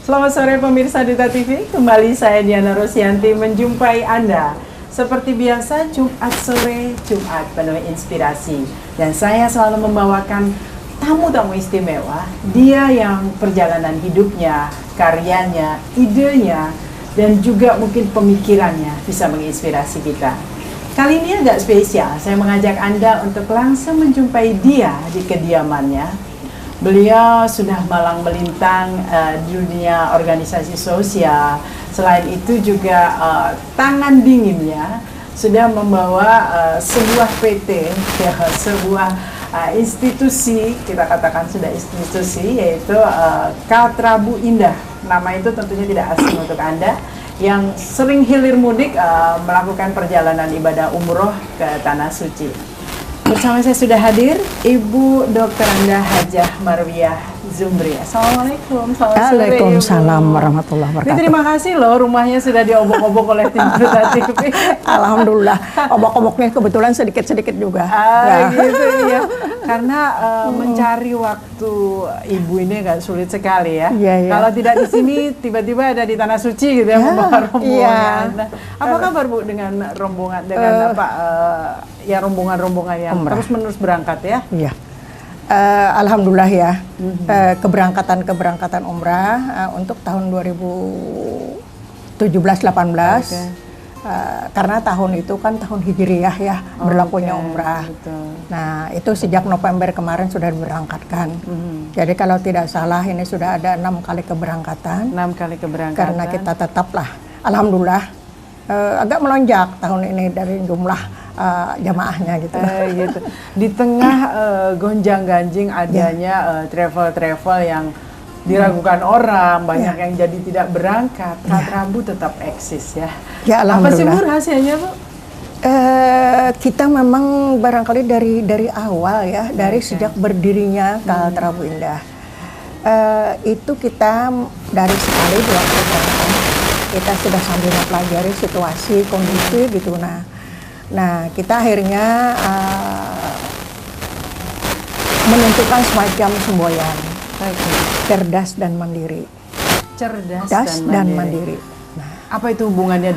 Selamat sore pemirsa Duta TV, kembali saya Diana Rosianti menjumpai Anda. Seperti biasa, Jumat sore, Jumat penuh inspirasi. Dan saya selalu membawakan tamu-tamu istimewa, dia yang perjalanan hidupnya, karyanya, idenya, dan juga mungkin pemikirannya bisa menginspirasi kita. Kali ini agak spesial, saya mengajak Anda untuk langsung menjumpai dia di kediamannya. Beliau sudah malang melintang di dunia organisasi sosial. Selain itu juga tangan dinginnya sudah membawa sebuah PT, ya, sebuah institusi, kita katakan sudah institusi, yaitu Kaltrabu Indah. Nama itu tentunya tidak asing untuk Anda yang sering hilir mudik melakukan perjalanan ibadah umroh ke Tanah Suci. Bersama saya sudah hadir Ibu Dr. Anda Hajah Marwiyah Zumbri. Assalamualaikum. Waalaikumsalam warahmatullahi wabarakatuh. Terima kasih loh, rumahnya sudah diobok-obok oleh tim Duta TV. Alhamdulillah, obok-oboknya kebetulan sedikit-sedikit juga. Gitu ya. Karena mencari waktu Ibu ini agak sulit sekali ya. Kalau tidak di sini, tiba-tiba ada di Tanah Suci gitu ya, membawa rombongan. Nah, apa kabar Bu dengan rombongan, dengan ya rombongan-rombongan yang terus-menerus berangkat ya? Iya. Alhamdulillah ya, keberangkatan umrah untuk tahun 2017-18, karena tahun itu kan tahun Hijriyah ya, berlakunya umrah. Betul. Nah itu sejak November kemarin sudah diberangkatkan. Jadi kalau tidak salah ini sudah ada 6 kali keberangkatan. 6 kali keberangkatan. Karena kita tetaplah, alhamdulillah agak melonjak tahun ini dari jumlah jamaahnya gitu. Gitu. Di tengah gonjang-ganjing adanya travel-travel yang diragukan orang, banyak yang jadi tidak berangkat, Kaltrabu tetap eksis ya. Ya alhamdulillah. Apa sih Bu rahasianya Bu? Kita memang barangkali dari awal ya, dari sejak berdirinya Kaltrabu Indah. Itu kita dari sekali waktu berangkat, kita sudah sambil mempelajari situasi, kondisi gitu. Nah, kita akhirnya menentukan semacam semboyan, cerdas dan mandiri. Cerdas dan mandiri. Nah, apa itu hubungannya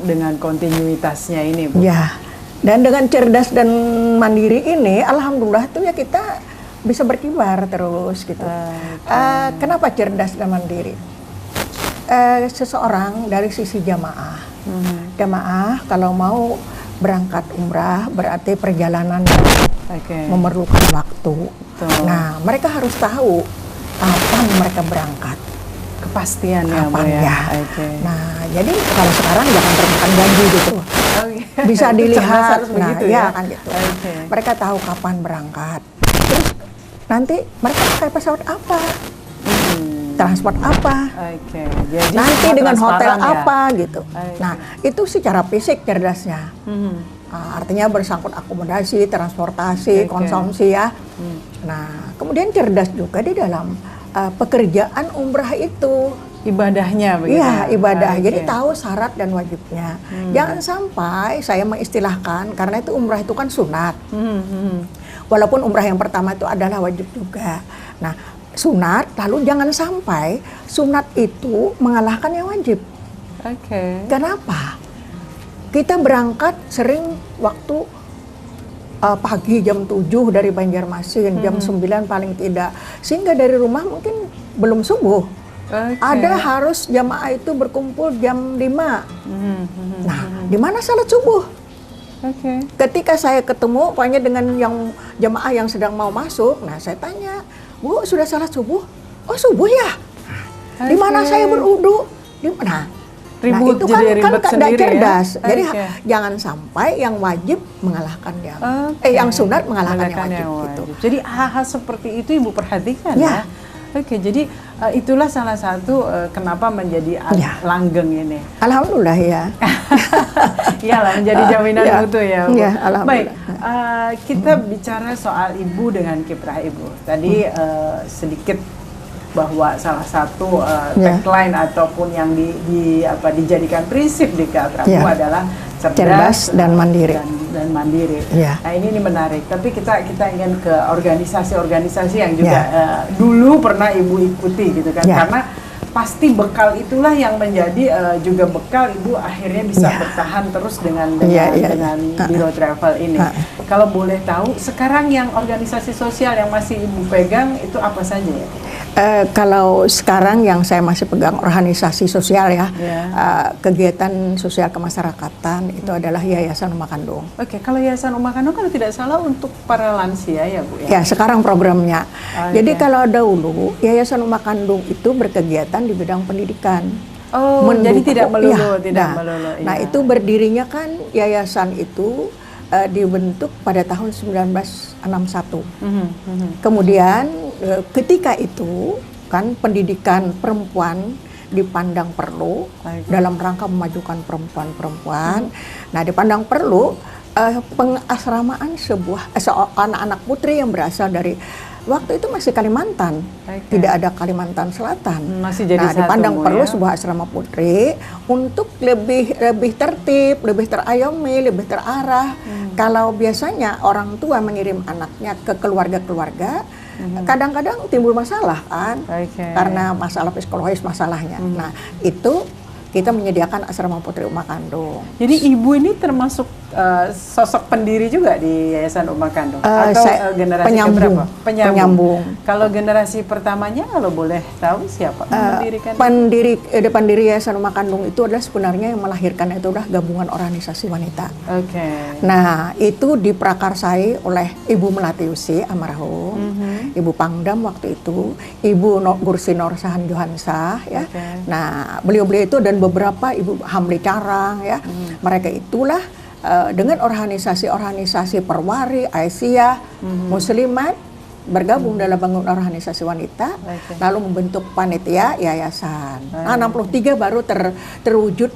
dengan kontinuitasnya ini, Bu? Ya, dan dengan cerdas dan mandiri ini, alhamdulillah tuh ya kita bisa berkibar terus gitu. Kenapa cerdas dan mandiri? Seseorang dari sisi jamaah, jamaah kalau mau berangkat umrah berarti perjalanan memerlukan waktu. Nah, mereka harus tahu kapan mereka berangkat. Kepastiannya, kapan ya. Nah, jadi kalau sekarang jangan termakan janji gitu. Bisa dilihat, nah ya kan gitu. Mereka tahu kapan berangkat. Terus nanti mereka pakai pesawat apa? Transport apa, Jadi nanti dengan hotel ya? apa gitu. Nah itu secara fisik cerdasnya, artinya bersangkut akomodasi, transportasi, konsumsi ya. Nah kemudian cerdas juga di dalam pekerjaan umrah itu. Ibadahnya begitu? Iya ibadah, jadi tahu syarat dan wajibnya. Jangan sampai saya mengistilahkan, karena itu umrah itu kan sunat. Walaupun umrah yang pertama itu adalah wajib juga. Nah sunat, lalu jangan sampai sunat itu mengalahkan yang wajib. Kenapa? Kita berangkat sering waktu pagi jam 7 dari Banjarmasin, jam 9 paling tidak. Sehingga dari rumah mungkin belum subuh. Ada harus jamaah itu berkumpul jam 5. Nah, di mana salat subuh? Ketika saya ketemu pokoknya dengan yang jamaah yang sedang mau masuk, nah saya tanya, Bu, sudah salat subuh? Oh, subuh ya? Di mana saya berwudu? Nah, itu kan tidak cerdas. Jadi jangan sampai yang wajib mengalahkan yang sunat mengalahkan yang wajib. Gitu. Jadi hal-hal seperti itu Ibu perhatikan ya? Jadi itulah salah satu kenapa menjadi langgeng ini. Alhamdulillah ya. Iyalah menjadi jaminan mutu ya Bu. Baik, kita bicara soal Ibu dengan kiprah Ibu. Tadi sedikit bahwa salah satu tagline ataupun yang dijadikan prinsip di Kaltrabu adalah cerdas dan mandiri. Dan mandiri. Nah ini menarik. Tapi kita ingin ke organisasi-organisasi yang juga dulu pernah Ibu ikuti gitu kan. Karena pasti bekal itulah yang menjadi juga bekal Ibu akhirnya bisa bertahan terus dengan Biro Travel ini. Kalau boleh tahu, sekarang yang organisasi sosial yang masih Ibu pegang itu apa saja ya? Kalau sekarang yang saya masih pegang organisasi sosial ya, kegiatan sosial kemasyarakatan itu adalah Yayasan Uma Kandung. Oke, kalau Yayasan Uma Kandung kalau tidak salah untuk para lansia ya Bu ya? Ya, sekarang programnya. Jadi kalau dahulu Yayasan Uma Kandung itu berkegiatan di bidang pendidikan. Oh, jadi tidak melulu, melulu. Nah, itu berdirinya kan yayasan itu dibentuk pada tahun 1961. Kemudian ketika itu kan pendidikan perempuan dipandang perlu dalam rangka memajukan perempuan-perempuan. Nah, dipandang perlu pengasramaan anak-anak putri yang berasal dari waktu itu masih Kalimantan, tidak ada Kalimantan Selatan. Masih jadi dipandang perlu sebuah asrama putri untuk lebih tertib, lebih terayomi, lebih terarah. Kalau biasanya orang tua mengirim anaknya ke keluarga-keluarga, kadang-kadang timbul masalah kan, karena masalah psikologis masalahnya. Nah, itu kita menyediakan asrama putri Uma Kandung. Jadi Ibu ini termasuk sosok pendiri juga di Yayasan Uma Kandung? Atau generasi penyambung. keberapa? Penyambung. Kalau generasi pertamanya kalau boleh tahu siapa mendirikan? Pendiri Yayasan Uma Kandung itu adalah sebenarnya yang melahirkan itu adalah gabungan organisasi wanita. Nah, itu diprakarsai oleh Ibu Melati Usi almarhum, Ibu Pangdam waktu itu, Ibu Gursi Norsahan Johansah ya. Nah, beliau-beliau itu dan beberapa Ibu Hamli Carang ya. Mereka itulah dengan organisasi-organisasi Perwari, Aisyah, Muslimat bergabung dalam bangun organisasi wanita, lalu membentuk panitia yayasan. Nah, 63 baru terwujud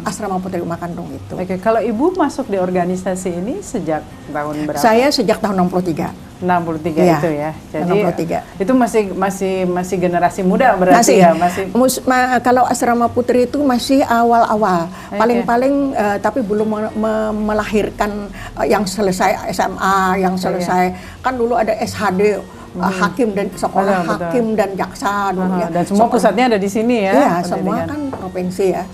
asrama putri Uma Kandung itu. Kalau Ibu masuk di organisasi ini sejak tahun berapa? Saya sejak tahun 63. 63 ya, itu ya. Jadi 63. Itu masih generasi muda berarti kalau asrama putri itu masih awal-awal. Paling-paling tapi belum melahirkan yang selesai SMA, yang selesai kan dulu ada SHD hakim dan sekolah hakim dan jaksa dulu ya. Dan semua pusatnya ada di sini ya. Iya, semua kan provinsi ya.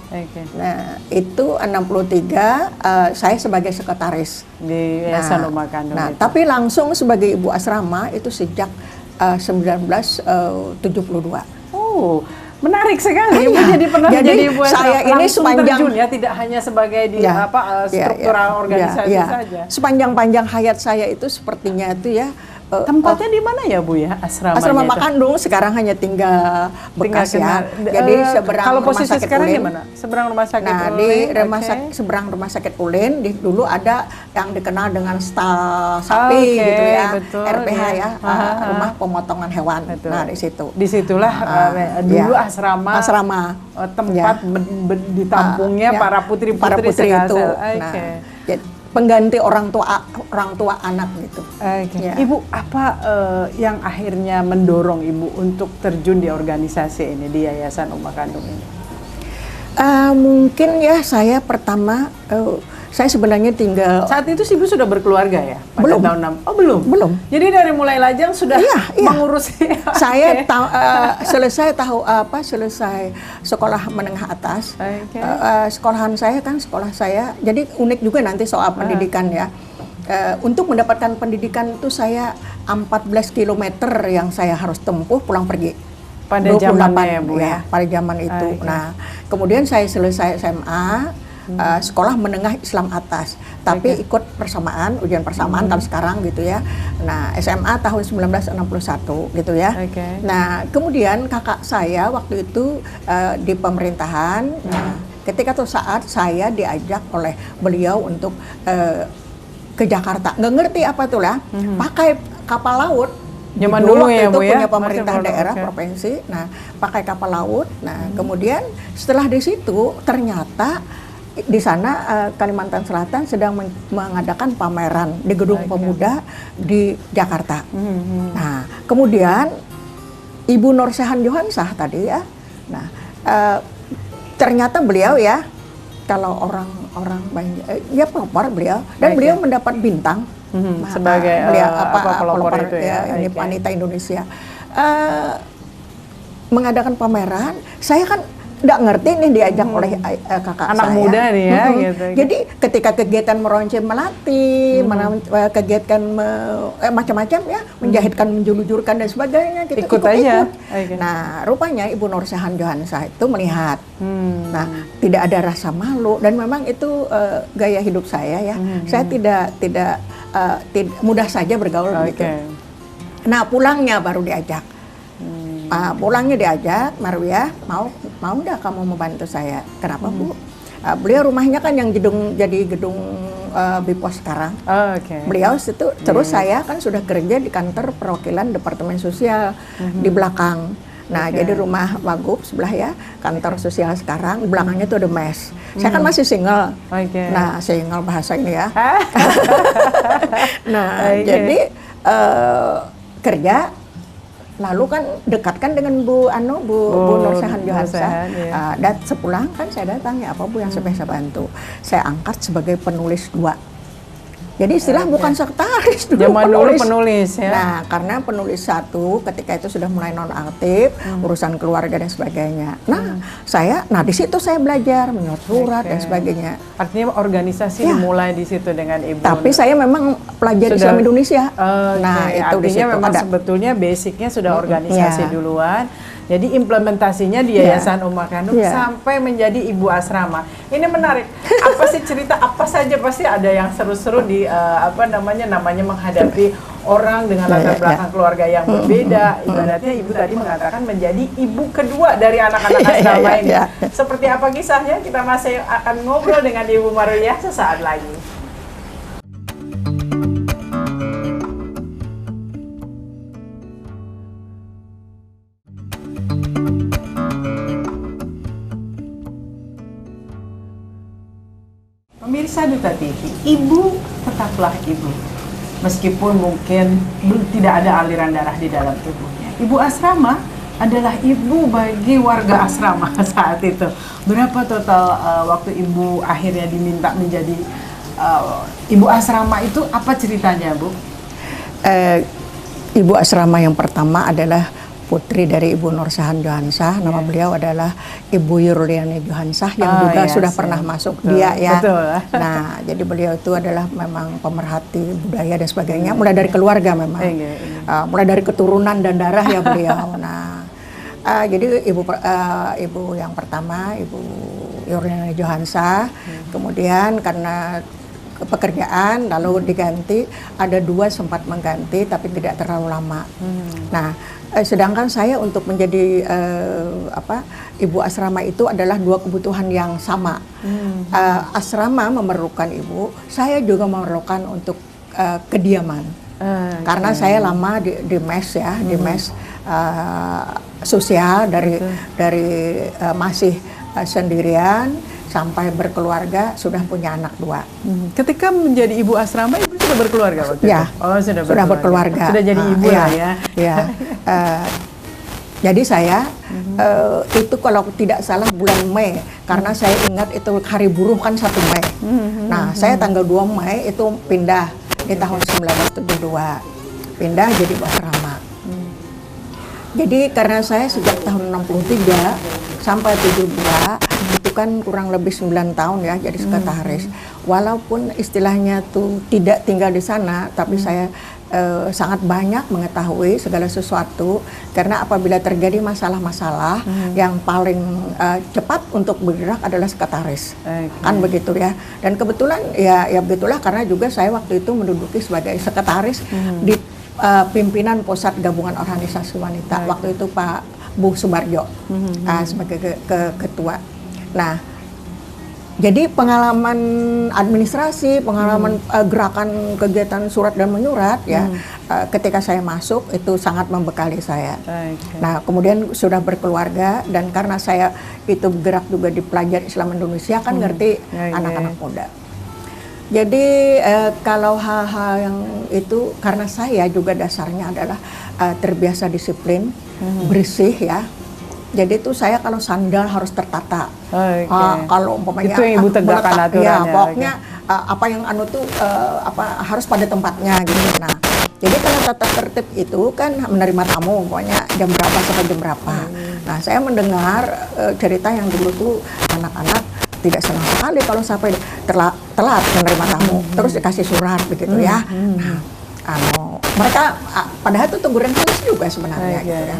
Nah, itu 63 saya sebagai sekretaris di Yayasan Uma Kandung. Nah, tapi langsung sebagai ibu asrama itu sejak 1972. Oh, menarik sekali. Ibu jadi pernah jadi ibu asrama. Saya ini sepanjang terjun ya, tidak hanya sebagai di struktural organisasi saja. Sepanjang hayat saya itu sepertinya itu ya. Tempatnya di mana ya Bu ya asramanya? Asrama Uma Kandung sekarang hanya tinggal bekas ya. Jadi seberang kalau rumah posisi sakit sekarang Ulin. Di mana? Seberang rumah sakit Ulin. Di seberang rumah sakit Ulin dulu ada yang dikenal dengan stal sapi gitu ya. Betul, RPH ya, rumah pemotongan hewan. Betul. Nah, di situ. Disitulah dulu asrama tempat ditampungnya para putri-putri itu. Nah, pengganti orang tua anak gitu. Ibu, apa yang akhirnya mendorong Ibu untuk terjun di organisasi ini, di Yayasan Uma Kandung ini? Mungkin ya saya pertama saya sebenarnya tinggal. Saat itu Ibu sudah berkeluarga ya? Belum. Tahun 6. Oh belum. Belum. Jadi dari mulai lajang sudah mengurus. Saya selesai sekolah menengah atas. Sekolah saya. Jadi unik juga nanti soal pendidikan ya. Untuk mendapatkan pendidikan itu saya 14 km yang saya harus tempuh pulang pergi. Pada zamannya ya Bu ya? Pada zaman itu. Nah, kemudian saya selesai SMA. Sekolah menengah Islam atas, tapi ikut ujian persamaan tahun sekarang gitu ya. Nah, SMA tahun 1961 gitu ya. Nah, kemudian kakak saya waktu itu di pemerintahan. Nah, ketika itu saat saya diajak oleh beliau untuk ke Jakarta, nggak ngerti apa tuh lah, pakai kapal laut. Zaman dulu ya Bu ya, punya pemerintah daerah provinsi. Nah, pakai kapal laut. Nah, kemudian setelah di situ ternyata di sana Kalimantan Selatan sedang mengadakan pameran di Gedung Pemuda di Jakarta. Nah, kemudian Ibu Norsahan Johansah tadi ya. Nah, ternyata beliau ya, kalau orang banyak ya pelopor beliau dan beliau mendapat bintang sebagai beliau pelopor itu ya, ini wanita Indonesia. mengadakan pameran, saya kan nggak ngerti nih diajak oleh kakak Anak saya. muda nih ya, gitu. Jadi ketika kegiatan meronce melati, kegiatan macam-macam ya, menjahitkan, menjulur-julurkan dan sebagainya, kita Ikut aja. Okay. Nah, rupanya Ibu Nursahan Johansa itu melihat. Nah, tidak ada rasa malu dan memang itu gaya hidup saya ya. Saya tidak mudah saja bergaul begitu. Nah, pulangnya baru diajak. Pulangnya diajak, Marwiah, mau nggak kamu membantu saya? Kenapa Bu? Beliau rumahnya kan yang jadi gedung Bipos sekarang. Beliau itu terus saya kan sudah kerja di kantor perwakilan Departemen Sosial di belakang. Nah, jadi rumah Wagub sebelah ya, kantor sosial sekarang, belakangnya itu ada mes. Saya kan masih single. Nah, single bahasa ini ya. Nah, jadi kerja. Lalu kan dekatkan dengan Bu Nursahan Johansa. Dan sepulang kan saya datang, ya apa Bu yang saya bisa bantu? Saya angkat sebagai penulis 2. Jadi istilah bukan sekretaris dulu, penulis ya. Nah, karena penulis 1 ketika itu sudah mulai nonaktif, urusan keluarga dan sebagainya. Nah, di situ saya belajar menyurat surat dan sebagainya. Artinya organisasi dimulai di situ dengan Ibu. Tapi saya memang pelajar Islam Indonesia. Nah, itu artinya memang sebetulnya basicnya sudah organisasi duluan. Jadi implementasinya di Yayasan Ummah Khandaq sampai menjadi ibu asrama. Ini menarik. Apa sih cerita apa saja pasti ada yang seru-seru di namanya menghadapi orang dengan latar belakang keluarga yang berbeda. Ibaratnya Ibu tadi mengatakan menjadi ibu kedua dari anak-anak asrama ini. Seperti apa kisahnya? Kita masih akan ngobrol dengan Ibu Marwiah sesaat lagi. Pemirsa Duta TV, Ibu tetaplah Ibu. Meskipun mungkin tidak ada aliran darah di dalam tubuhnya. Ibu asrama adalah ibu bagi warga asrama saat itu. Berapa total waktu Ibu akhirnya diminta menjadi ibu asrama itu, apa ceritanya Bu? Ibu asrama yang pertama adalah putri dari Ibu Nursahan Johansa, nama beliau adalah Ibu Yurliani Johansa yang juga sudah pernah masuk dia ya. Nah, jadi beliau itu adalah memang pemerhati budaya dan sebagainya, mulai dari keluarga memang, mulai dari keturunan dan darah ya beliau. Nah, jadi ibu yang pertama Ibu Yurliani Johansa, kemudian karena pekerjaan lalu diganti, ada 2 sempat mengganti tapi tidak terlalu lama. Nah, sedangkan saya untuk menjadi ibu asrama itu adalah 2 kebutuhan yang sama. Asrama memerlukan ibu, saya juga memerlukan untuk kediaman. Karena saya lama di mes ya, di mes sosial dari masih sendirian sampai berkeluarga, sudah punya anak 2. Ketika menjadi ibu asrama, Ibu sudah berkeluarga waktu itu? Oh, sudah berkeluarga. Sudah jadi ibu lah ya. Jadi saya itu kalau tidak salah bulan Mei, karena saya ingat itu hari buruh kan 1 Mei. Nah, saya tanggal 2 Mei itu pindah di tahun 1972. Pindah jadi ibu asrama. Jadi karena saya sejak tahun 63 sampai 72 itu kan kurang lebih 9 tahun ya jadi sekretaris. Walaupun istilahnya tuh tidak tinggal di sana, tapi saya sangat banyak mengetahui segala sesuatu, karena apabila terjadi masalah-masalah yang paling cepat untuk bergerak adalah sekretaris. Kan begitu ya. Dan kebetulan ya begitulah, karena juga saya waktu itu menduduki sebagai sekretaris di pimpinan Pusat Gabungan Organisasi Wanita. Waktu itu Pak Bu Subarjo sebagai ketua. Nah, jadi pengalaman administrasi, pengalaman gerakan kegiatan surat dan menyurat ya, ketika saya masuk itu sangat membekali saya. Nah, kemudian sudah berkeluarga, dan karena saya itu bergerak juga di pelajar Islam Indonesia, kan ngerti anak-anak muda. Jadi kalau hal-hal yang itu, karena saya juga dasarnya adalah terbiasa disiplin, bersih ya. Jadi itu saya kalau sandal harus tertata. Kalau umpamanya itu yang Ibu tegakkan aturannya. Ya, pokoknya apa yang harus pada tempatnya gitu. Nah, Jadi kalau tata tertib itu kan menerima tamu, pokoknya jam berapa sampai jam berapa. Nah, saya mendengar cerita yang dulu tuh anak-anak tidak senang sekali kalau sampai telat menerima tamu, terus dikasih surat begitu ya. Nah, mereka padahal itu teguran halus juga sebenarnya gitu ya.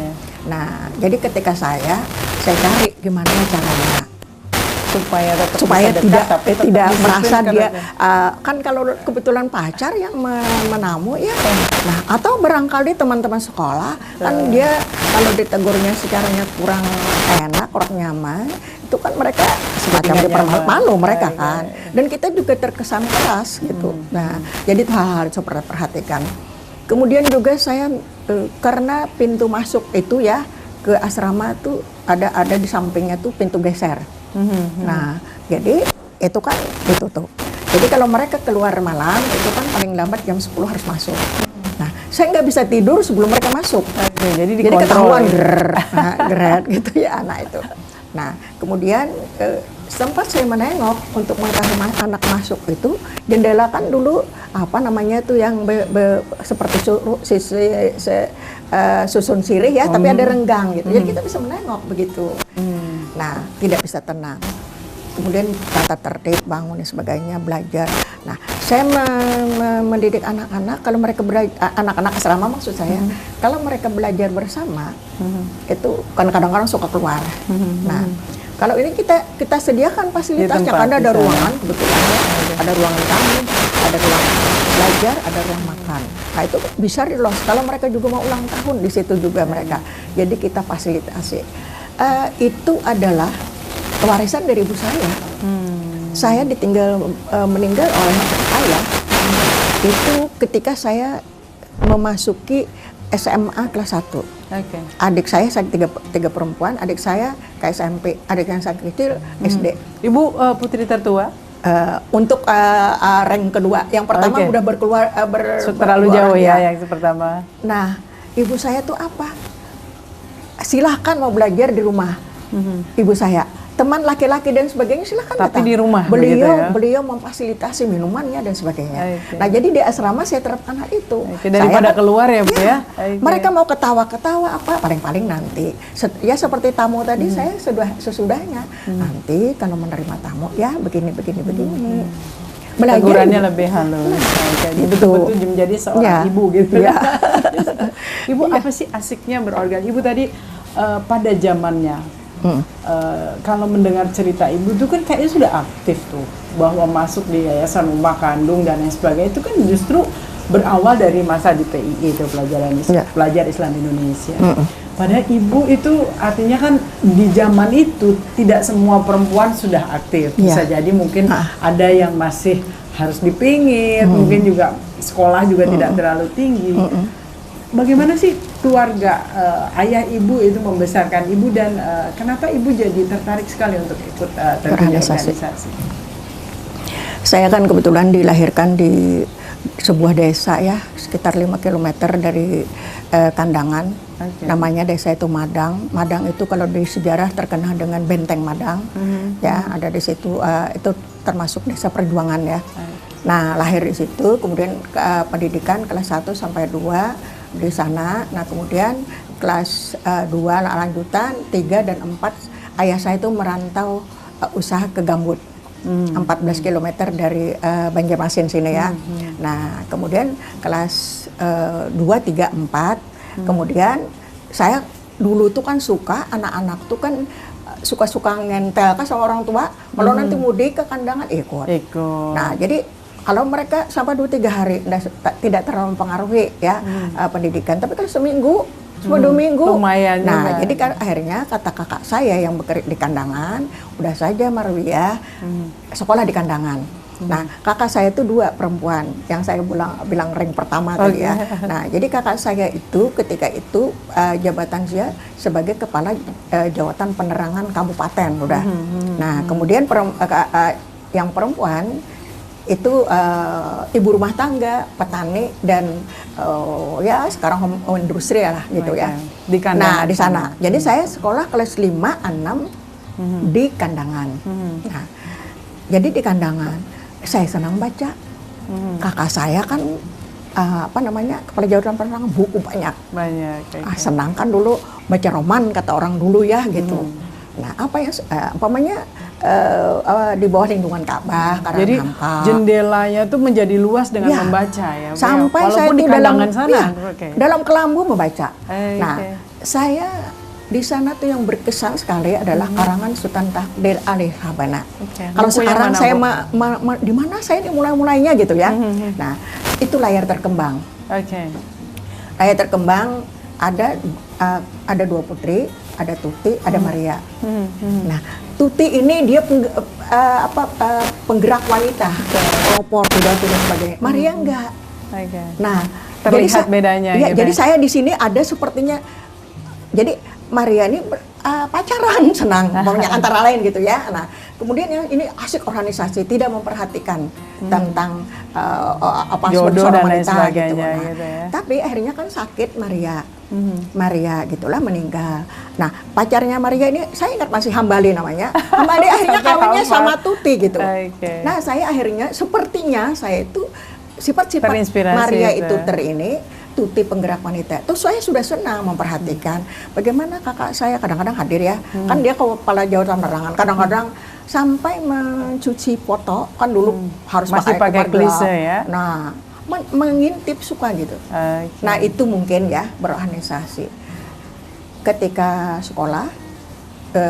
Nah, jadi ketika saya cari gimana caranya supaya tidak merasa dia kan kalau kebetulan pacar yang menamu ya. Nah, atau barangkali teman-teman sekolah kan dia kalau ditegurnya secaranya kurang enak, kurang nyaman, itu kan mereka semacam dipermalu mereka kan. Dan kita juga terkesan keras gitu. Nah, jadi itu hal-hal harus perhatikan. Kemudian juga saya karena pintu masuk itu ya ke asrama itu ada di sampingnya tuh pintu geser. Nah, jadi itu kan ditutup. Jadi kalau mereka keluar malam itu kan paling lambat jam 10 harus masuk. Nah, saya nggak bisa tidur sebelum mereka masuk. Jadi ketahuan gerak gitu ya anak itu. Nah, kemudian sempat saya menengok untuk mengetahui anak masuk itu, jendela kan dulu apa namanya itu yang seperti susun sirih ya, tapi ada renggang gitu. Jadi kita bisa menengok begitu. Nah, tidak bisa tenang. Kemudian tata tertib, bangun dan sebagainya, belajar. Nah, saya mendidik anak-anak kalau mereka anak-anak asrama maksud saya, kalau mereka belajar bersama, itu kan kadang-kadang suka keluar. Nah, kalau ini kita sediakan fasilitasnya karena ada ruangan kebetulan ya, ada ruangan tamu, ada ruang belajar, ada ruang makan. Nah, itu bisa di los. Kalau mereka juga mau ulang tahun di situ juga mereka. Jadi kita fasilitasi. Itu adalah warisan dari ibu saya. Saya meninggal oleh ayah itu ketika saya memasuki SMA kelas 1. Adik saya tiga perempuan, adik saya ke SMP, adik yang saya kecil SD. Ibu putri tertua? Untuk rank kedua, yang pertama udah berkeluar terlalu jauh ya yang pertama. Nah, ibu saya tuh apa? Silahkan mau belajar di rumah. Ibu saya, teman laki-laki dan sebagainya silahkan tapi datang. di rumah beliau memfasilitasi minumannya dan sebagainya. Nah, jadi di asrama saya terapkan hal itu. Daripada keluar ya Bu ya. Mereka mau ketawa-ketawa apa paling-paling nanti ya seperti tamu tadi saya sesudahnya nanti kalau menerima tamu ya begini. Tegurannya lebih halus. Betul-betul menjadi seorang ibu gitu ya. Ibu apa sih asiknya berorganisasi? Ibu tadi pada zamannya kalau mendengar cerita ibu itu kan kayaknya sudah aktif tuh bahwa masuk di yayasan rumah kandung dan lain sebagainya, itu kan justru berawal dari masa di PII itu pelajar Islam Indonesia. Padahal ibu itu artinya kan di zaman itu tidak semua perempuan sudah aktif. Bisa jadi mungkin ada yang masih harus dipingit, mungkin juga sekolah juga tidak terlalu tinggi. Bagaimana sih keluarga ayah ibu itu membesarkan ibu dan kenapa ibu jadi tertarik sekali untuk ikut organisasi? Saya kan kebetulan dilahirkan di sebuah desa ya sekitar 5 km dari Kandangan. Namanya desa itu Madang. Madang itu kalau di sejarah terkenal dengan Benteng Madang. Ya, ada di situ itu termasuk desa perjuangan ya. Nah, lahir di situ, kemudian pendidikan kelas 1 sampai 2 di sana. Nah, kemudian kelas 2 lanjutan 3 dan 4 ayah saya itu merantau usaha ke Gambut. 14 km dari Banjarmasin sini ya. Nah, kemudian kelas 2, 3, 4 kemudian saya dulu tuh kan suka anak-anak tuh kan suka ngentel kan sama orang tua kalau nanti mudik ke Kandangan ikut. Nah, jadi kalau mereka sampai 2-3 hari tidak terlalu mempengaruhi ya pendidikan, tapi kan seminggu, 2 minggu. Lumayan. Nah, jadi kan akhirnya kata kakak saya yang bekerja di Kandangan, udah saja Marwiyah sekolah di Kandangan. Nah, kakak saya itu 2 perempuan, yang saya bilang rank pertama tadi ya. Nah, jadi kakak saya itu ketika itu jabatan dia sebagai kepala jawatan penerangan kabupaten udah. Nah, kemudian yang perempuan itu ibu rumah tangga, petani dan ya sekarang home industri lah gitu ya. Di Kandangan. Nah, di sana. Jadi saya sekolah kelas 5, 6 di Kandangan. Nah, jadi di Kandangan saya senang baca. Kakak saya kan apa namanya, kepala jauh dan penerangan, buku banyak. Banyak. Okay. Senang kan dulu baca roman kata orang dulu ya gitu. Nah apa yang umpamanya di bawah lindungan Ka'bah, jadi hampa. jendelanya tuh menjadi luas dengan membaca ya. Sampai saya di dalam sana. Dalam kelambu membaca. Nah saya di sana tuh yang berkesan sekali adalah karangan Sultan Takdir Ali Habana. Kalau sekarang mana, saya di mana saya mulainya gitu ya. Nah, itu layar terkembang. Layar terkembang ada 2 putri, ada Tuti, ada Maria. Nah, Tuti ini dia penggerak wanita, pelopor, pidato dan sebagainya. Maria enggak. Nah, terlihat bedanya. Ya, gitu. Jadi saya di sini ada sepertinya. Jadi Maria ini pacaran senang, maunya antara lain gitu ya. Nah, kemudian yang ini asik organisasi, tidak memperhatikan tentang jodoh dan lain wanita, sebagainya gitu. Nah, gitu ya. tapi akhirnya kan sakit Maria. Maria gitulah meninggal. Nah, pacarnya Maria ini saya ingat masih Hambali namanya. Hambali akhirnya kawinnya sama Tuti gitu. Nah, saya akhirnya sepertinya saya itu sifat-sifat Maria itu Tuti penggerak wanita. Terus saya sudah senang memperhatikan bagaimana kakak saya kadang-kadang hadir ya. Kan dia kepala jauh dan penerangan. Kadang-kadang sampai mencuci foto kan dulu harus masih pakai klise ya. Nah, mengintip suka gitu. Nah, itu mungkin ya berorganisasi. Ketika sekolah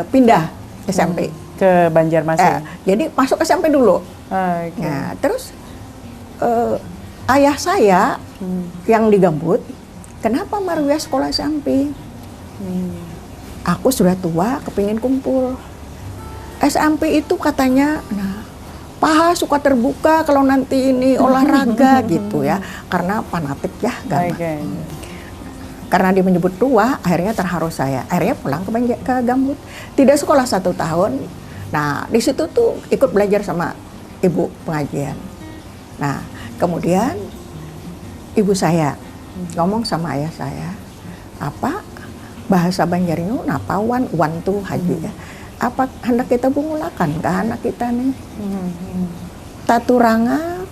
pindah SMP ke Banjarmasin. Jadi masuk SMP dulu. Nah, terus ayah saya yang di Gambut, kenapa Marwiyah sekolah SMP? Aku sudah tua, kepingin kumpul. SMP itu katanya, nah, paha suka terbuka kalau nanti ini olahraga gitu ya, karena fanatik ya Gambut. Karena dia menyebut tua, akhirnya terharu saya. Akhirnya pulang ke Gambut, tidak sekolah 1 tahun. Nah, di situ tuh ikut belajar sama ibu pengajian. Nah, kemudian ibu saya ngomong sama ayah saya, apa bahasa Banjarnya napawan wantu haji ya. Apa hendak kita bungulakan ke anak kita nih. Taturanga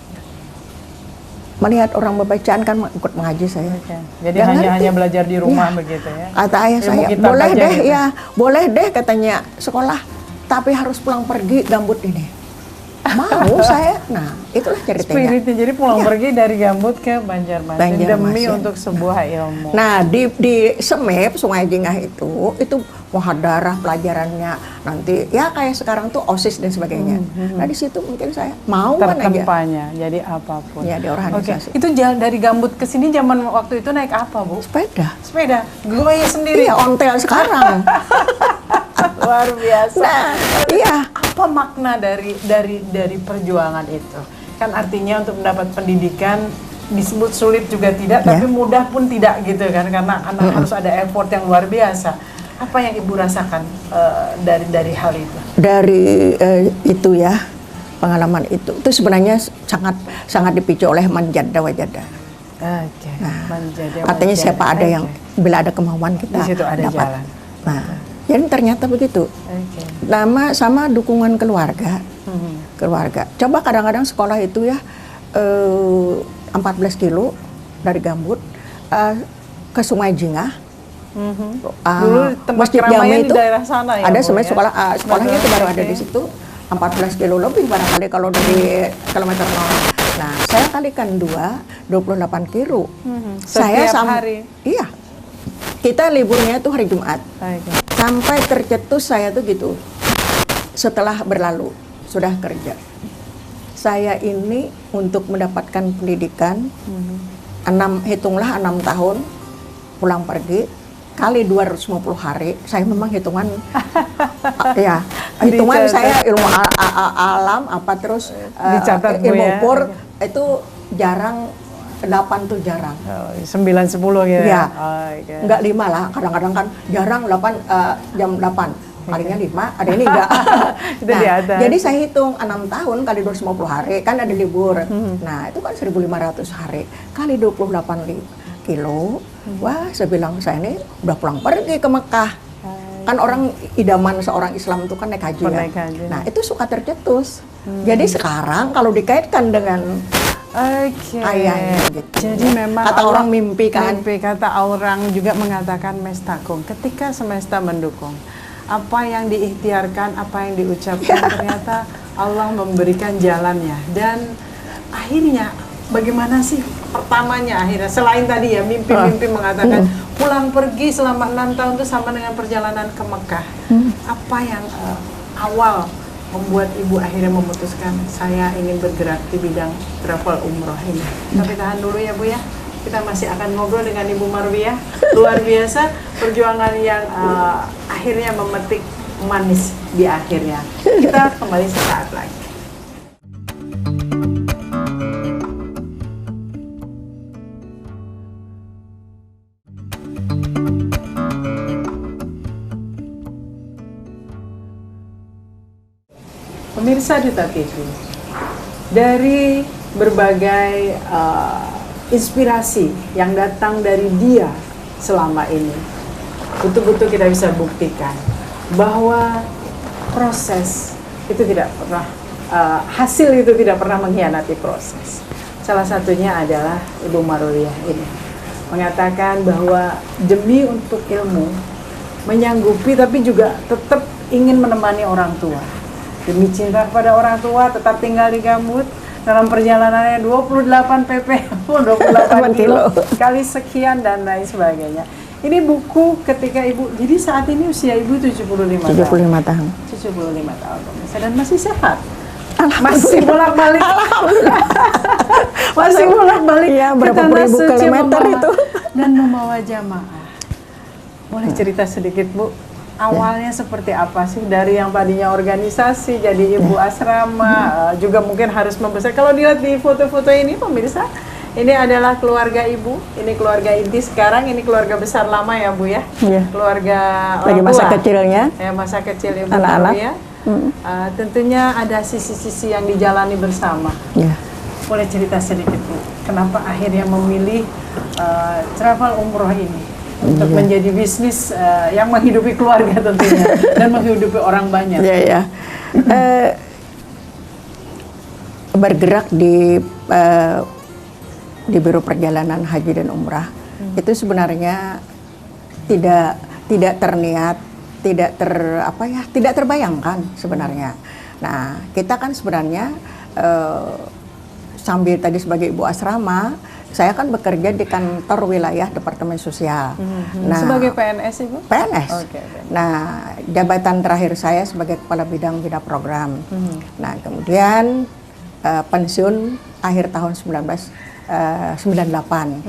melihat orang bacaan kan ikut mengaji saya. Jadi hanya belajar di rumah begitu ya. Kata ayah saya, boleh deh gitu. Ya, boleh deh katanya sekolah, tapi harus pulang pergi Gambut ini. Mau saya, nah itulah ceritanya. Spiritnya, jadi pulang pergi dari Gambut ke Banjarmasin demi untuk sebuah ilmu. Nah di Semep, Sungai Jingah itu muhadarah pelajarannya nanti ya kayak sekarang tuh OSIS dan sebagainya. Nah di situ mungkin saya mau tertempanya, jadi apapun. Ya di organisasi. Itu jalan dari Gambut ke sini zaman waktu itu naik apa, Bu? Sepeda. Gue sendiri. Iya, ontel sekarang. Luar biasa. Nah, iya. Apa makna dari perjuangan itu? Kan artinya untuk mendapat pendidikan disebut sulit juga tidak, tapi mudah pun tidak gitu kan, karena harus ada effort yang luar biasa. Apa yang Ibu rasakan dari hal itu? Dari itu ya, pengalaman itu sebenarnya sangat dipicu oleh manjada wajada. Artinya siapa ada yang bila ada kemauan kita di situ ada dapat. Jalan. Nah, jadi ternyata begitu. Lama sama dukungan keluarga. Keluarga. Coba kadang-kadang sekolah itu ya 14 kilo dari Gambut ke Sungai Jingah. Dulu tempat keramaian di daerah sana ya. Ada sebenarnya sekolahnya itu baru ada di situ. 14 kilo lebih barangkali kalau dari kilometer 0. Nah, saya kalikan 28 kilo. Setiap hari? Iya. Kita liburnya itu hari Jumat. Sampai tercetus saya tuh gitu. Setelah berlalu, sudah kerja. Saya ini untuk mendapatkan pendidikan, hitunglah 6 tahun, pulang pergi, kali 250 hari, saya memang hitungan, ya, hitungan saya ilmu alam, terus ilmu pur, itu jarang, 8 tuh jarang. 9-10 gitu ya? Enggak 5 lah, kadang-kadang kan jarang 8, jam 8. Palingnya 5, ada ini enggak. Jadi saya hitung 6 tahun kali 250 hari, kan ada libur. Nah, itu kan 1.500 hari, kali 28 kilo. Wah, saya bilang saya ini udah pulang pergi ke Mekah. Kan orang idaman seorang Islam itu kan naik haji ya. Nah, itu suka tercetus. Jadi sekarang kalau dikaitkan dengan Oke. Kayaknya gitu. Jadi memang Kata orang mimpi kan. Mimpi, kata orang juga mengatakan mestakung. Ketika semesta mendukung, apa yang diikhtiarkan, apa yang diucapkan, ternyata Allah memberikan jalannya. Dan akhirnya bagaimana sih pertamanya akhirnya? Selain tadi ya mimpi-mimpi mengatakan pulang pergi selama 6 tahun itu sama dengan perjalanan ke Mekah. Apa yang awal membuat ibu akhirnya memutuskan saya ingin bergerak di bidang travel umroh ini? Tapi tahan dulu ya Bu ya, kita masih akan ngobrol dengan Ibu Marwiah. Luar biasa perjuangan yang akhirnya memetik manis di akhirnya. Kita kembali sesaat lagi. Pemirsa Duta TV, dari berbagai inspirasi yang datang dari dia selama ini, betul-betul kita bisa buktikan bahwa proses itu tidak pernah, hasil itu tidak pernah mengkhianati proses. Salah satunya adalah Ibu Marwiah ini mengatakan bahwa demi untuk ilmu, menyanggupi tapi juga tetap ingin menemani orang tua. Demi cinta kepada orang tua, tetap tinggal di Gambut. Dalam perjalanannya 28 pp, 28 kilo, kali sekian dan lain sebagainya. Ini buku ketika ibu, jadi saat ini usia ibu 75 tahun. 75 tahun. 75 tahun pemirsa, dan masih sehat. Masih bolak-balik. Masih bolak-balik. Iya, berapa ribu kilometer itu. Dan membawa jamaah. Boleh cerita sedikit Bu? Awalnya seperti apa sih dari yang tadinya organisasi jadi ibu asrama, juga mungkin harus membesar. Kalau dilihat di foto-foto ini pemirsa, ini adalah keluarga ibu, ini keluarga inti sekarang, ini keluarga besar lama ya Bu ya. Iya. Keluarga lagi masa kecilnya. Ya, masa kecil ibu anak-anak. ya. Tentunya ada sisi-sisi yang dijalani bersama. Iya. Boleh cerita sedikit Bu, kenapa akhirnya memilih travel umroh ini? Untuk menjadi bisnis yang menghidupi keluarga tentunya dan menghidupi orang banyak. Iya, ya. Bergerak di Biro Perjalanan Haji dan Umrah itu sebenarnya tidak terniat, tidak terbayangkan sebenarnya. Nah, kita kan sebenarnya sambil tadi sebagai ibu asrama, saya kan bekerja di kantor wilayah Departemen Sosial. Nah, sebagai PNS Ibu? PNS. Okay. Nah, jabatan terakhir saya sebagai Kepala Bidang Bina Program. Nah, kemudian pensiun akhir tahun 1998.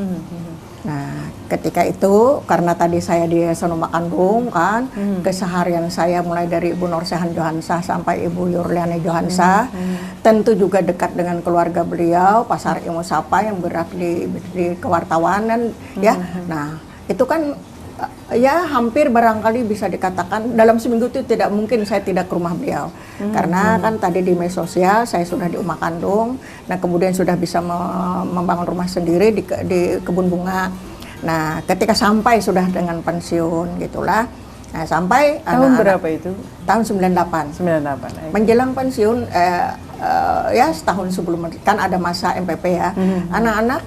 Nah, ketika itu karena tadi saya di Sonoma Kandung kan, keseharian saya mulai dari Ibu Norsehan Johansah sampai Ibu Yurliani Johansah, tentu juga dekat dengan keluarga beliau, Pasar Ilmu Sapa yang bergerak di kewartawanan ya. Nah, itu kan ya hampir barangkali bisa dikatakan dalam seminggu itu tidak mungkin saya tidak ke rumah beliau. Karena kan tadi di media sosial saya sudah di Uma Kandung, nah kemudian sudah bisa membangun rumah sendiri di kebun bunga. Nah, ketika sampai sudah dengan pensiun gitulah. Nah, sampai tahun berapa itu? Tahun 98. 98. Menjelang pensiun ya setahun sebelum kan ada masa MPP ya. Anak-anak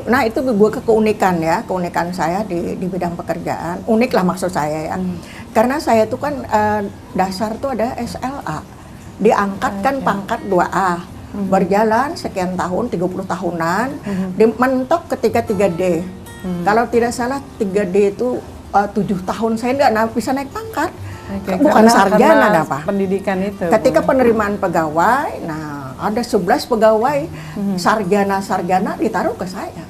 nah itu gue keunikan ya, keunikan saya di bidang pekerjaan. Unik lah maksud saya ya. Karena saya tuh kan dasar tuh ada SLA. Diangkat kan pangkat 2A. Berjalan sekian tahun, 30 tahunan, mentok ketika 3D. Kalau tidak salah 3D itu 7 tahun saya nggak bisa naik pangkat. Bukan sarjana apa. Pendidikan itu. Ketika penerimaan pegawai, nah ada 11 pegawai sarjana ditaruh ke saya.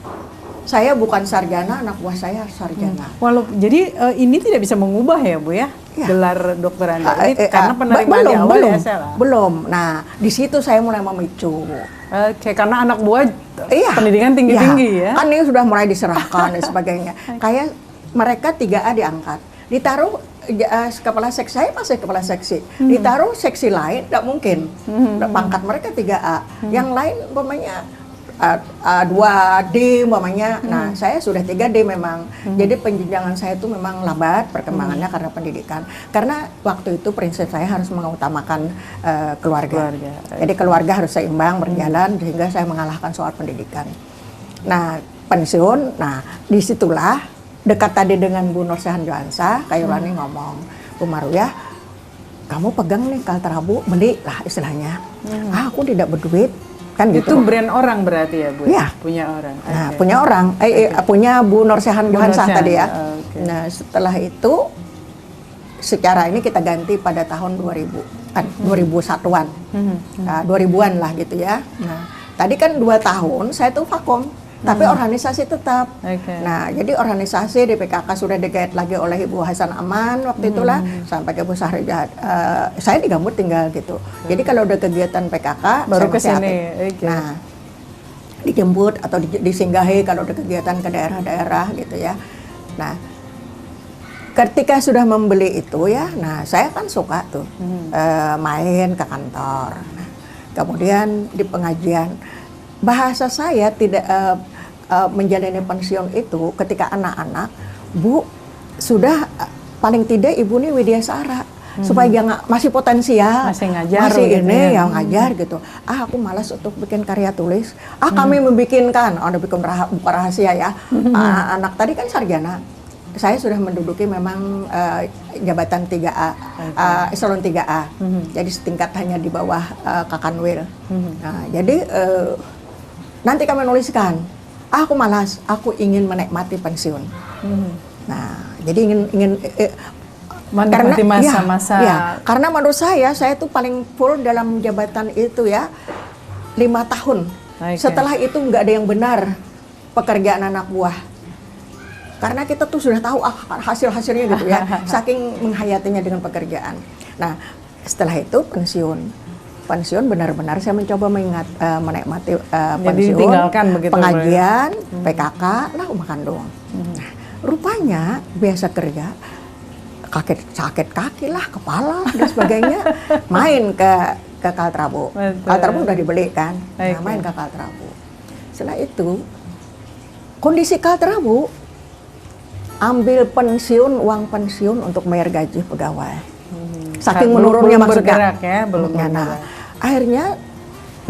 Saya bukan sarjana, anak buah saya sarjana. Jadi ini tidak bisa mengubah ya Bu ya, gelar dokter Anda karena penerimaan di awal ya salah. Belum. Nah, di situ saya mulai memicu. Oke, karena anak buah pendidikan tinggi-tinggi ya. Kan ini sudah mulai diserahkan dan sebagainya. Kayak mereka 3A diangkat, ditaruh kepala seksi, saya masih kepala seksi, ditaruh seksi lain, tidak mungkin. Pangkat mereka 3A, yang lain umpamanya 2D umpamanya. Nah, saya sudah 3D memang. Jadi penjenjangan saya itu memang lambat perkembangannya karena pendidikan. Karena waktu itu prinsip saya harus mengutamakan keluarga. Jadi keluarga harus seimbang berjalan sehingga saya mengalahkan soal pendidikan. Nah, pensiun. Nah, disitulah dekat tadi dengan Bu Nursehan Johansa, Kayurani ngomong, Bu Maruyah, kamu pegang nih Kalterabu, beli lah istilahnya. Aku tidak berduit. Kan itu gitu. brand orang berarti ya Bu? Ya. Punya orang. Nah, punya orang, punya Bu Nursehan Johansa tadi ya. Nah, setelah itu secara ini kita ganti pada tahun 2001-an, 2000-an lah gitu ya. Nah, tadi kan 2 tahun saya tuh vakum, tapi organisasi tetap. Nah, jadi organisasi di PKK sudah digait lagi oleh Ibu Hasan Aman waktu itulah, sampai ke Bu Sahrijahat. Saya di Gambut tinggal gitu. Jadi kalau udah kegiatan PKK, baru ke saya masih sini. aktif. Nah, dijemput atau disinggahi kalau ada kegiatan ke daerah-daerah gitu ya. Nah, ketika sudah membeli itu ya, nah saya kan suka tuh main ke kantor. Nah, kemudian di pengajian, bahasa saya tidak menjalani pensiun itu ketika anak-anak, Bu, sudah paling tidak Ibu nih Widya Sara, supaya jangan masih potensial, masih ngajar, masih gitu ini ya. yang ngajar gitu. Aku malas untuk bikin karya tulis. Kami membikinkan, ada bikin bukan rahasia ya. Anak tadi kan sarjana. Saya sudah menduduki memang jabatan 3A, eselon 3A. Jadi setingkat hanya di bawah Kakanwil. Nah, jadi nanti kami menuliskan, aku malas, aku ingin menikmati pensiun. Nah, jadi ingin menikmati masa-masa. Ya, karena menurut saya tuh paling full dalam jabatan itu ya 5 tahun. Setelah itu nggak ada yang benar pekerjaan anak buah. Karena kita tuh sudah tahu hasil-hasilnya gitu ya, saking menghayatinya dengan pekerjaan. Nah, setelah itu pensiun benar-benar saya mencoba menikmati pensiun, pengajian, PKK, lah rumah kandung. Nah, rupanya biasa kerja, sakit kaki lah, kepala dan sebagainya, main ke Kalterabu. Kalterabu udah dibeli kan, nah, main ke Kalterabu. Setelah itu kondisi Kalterabu, ambil pensiun, uang pensiun untuk bayar gaji pegawai. Saking menurunnya maksudnya. Belum bergerak. Nah, akhirnya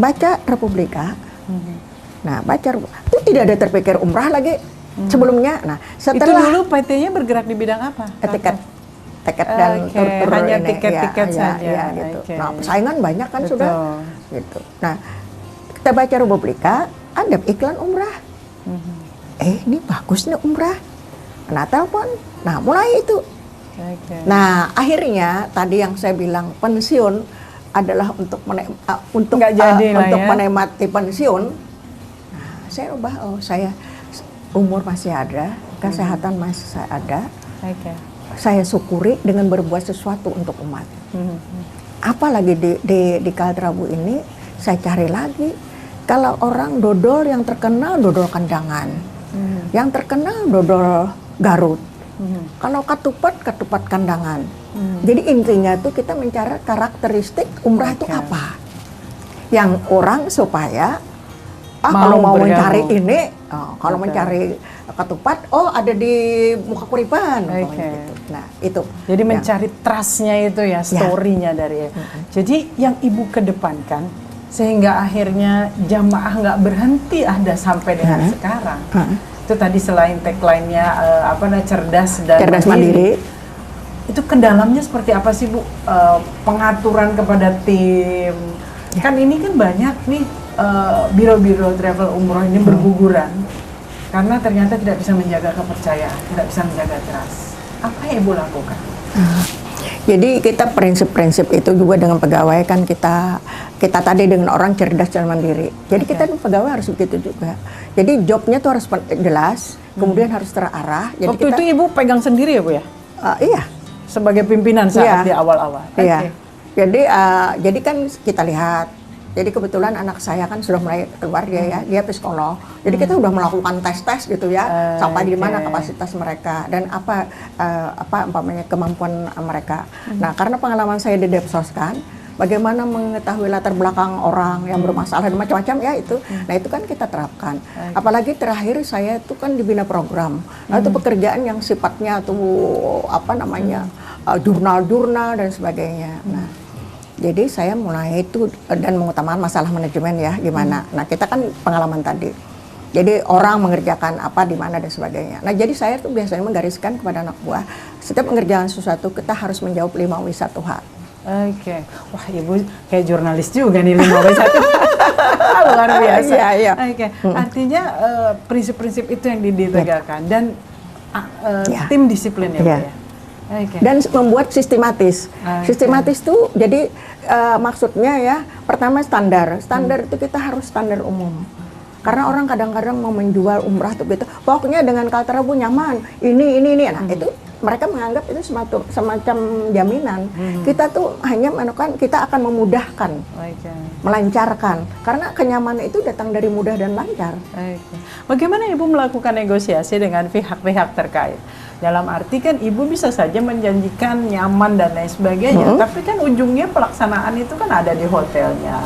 baca Republika. Nah, baca itu tidak ada terpikir umrah lagi sebelumnya. Nah, setelah itu dulu PT-nya bergerak di bidang apa? Tiket dan tur hanya ini, tiket saja. Ya, gitu. Nah, persaingan banyak kan sudah. Gitu. Nah, kita baca Republika, ada iklan umrah. Ini bagus nih umrah. Nah, telepon. Nah, mulai itu. Nah, akhirnya tadi yang saya bilang pensiun adalah untuk menikmati pensiun. Nah, saya ubah, saya umur masih ada, kesehatan masih ada. Saya syukuri dengan berbuat sesuatu untuk umat. Apalagi di Kalterabu ini, saya cari lagi. Kalau orang dodol yang terkenal dodol kandangan, yang terkenal dodol Garut. Kalau ketupat kandangan. Jadi intinya tuh kita mencari karakteristik umrah itu apa. Yang orang supaya kalau mau mencari ini, kalau mencari ketupat, ada di Muka Kuripan. Gitu. Nah, itu. Jadi mencari trust-nya itu ya, story-nya dari. Jadi yang Ibu kedepankan sehingga akhirnya jamaah nggak berhenti ada sampai dengan sekarang. Itu tadi selain tagline-nya cerdas dan mandiri. Itu ke dalamnya seperti apa sih Bu? Pengaturan kepada tim. Kan ini kan banyak nih biro-biro travel umroh ini berguguran karena ternyata tidak bisa menjaga kepercayaan, tidak bisa menjaga trust. Apa yang Ibu lakukan? Jadi kita prinsip-prinsip itu juga dengan pegawai kan kita tadi dengan orang cerdas dan mandiri. Jadi kita pegawai harus begitu juga. Jadi jobnya tuh harus jelas, kemudian harus terarah. Jadi waktu itu Ibu pegang sendiri ya Bu ya? Iya. Sebagai pimpinan saat di awal-awal. Iya. Jadi kan kita lihat. Jadi kebetulan anak saya kan sudah mulai keluar dia psikolog. Jadi kita udah melakukan tes gitu ya, sampai di mana kapasitas mereka dan apa umpamanya kemampuan mereka. Nah, karena pengalaman saya di Depsos kan, bagaimana mengetahui latar belakang orang yang bermasalah dan macam-macam ya itu. Nah itu kan kita terapkan. Apalagi terakhir saya itu kan dibina program. Nah itu pekerjaan yang sifatnya tuh apa namanya jurnal-jurnal dan sebagainya. Nah jadi saya mulai itu dan mengutamakan masalah manajemen ya gimana. Nah kita kan pengalaman tadi. Jadi orang mengerjakan apa di mana dan sebagainya. Nah jadi saya tuh biasanya menggariskan kepada anak buah setiap mengerjakan sesuatu kita harus menjawab 5 W1H. Oke, wah ibu kayak jurnalis juga nih 5 W1H. Luar biasa. Iya. Oke, artinya prinsip-prinsip itu yang ditegakkan dan tim disiplin ya, Bu ya. Okay. Dan membuat sistematis. Sistematis tuh jadi maksudnya ya pertama standar itu kita harus standar umum. Karena orang kadang-kadang mau menjual umrah tuh gitu, pokoknya dengan Kaltara Bu nyaman, ini. Nah itu mereka menganggap itu semacam jaminan. Kita tuh hanya menekan, kita akan memudahkan, melancarkan. Karena kenyamanan itu datang dari mudah dan lancar. Bagaimana Ibu melakukan negosiasi dengan pihak-pihak terkait? Dalam arti kan Ibu bisa saja menjanjikan nyaman dan lain sebagainya, tapi kan ujungnya pelaksanaan itu kan ada di hotelnya,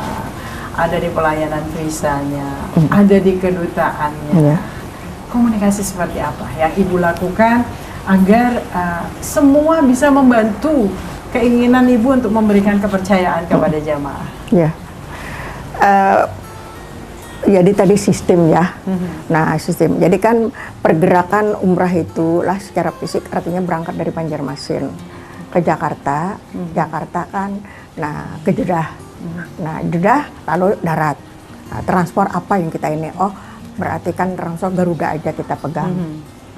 ada di pelayanan visanya, ada di kedutaannya. Komunikasi seperti apa yang Ibu lakukan agar semua bisa membantu keinginan Ibu untuk memberikan kepercayaan kepada jamaah? Ya, jadi tadi sistem ya. Nah sistem. Jadi kan pergerakan umrah itu lah secara fisik artinya berangkat dari Banjarmasin ke Jakarta, Jakarta kan, nah ke Jeddah. Nah, Jeddah lalu darat. Nah, transport apa yang kita ini? Oh, berarti kan transport Garuda aja kita pegang.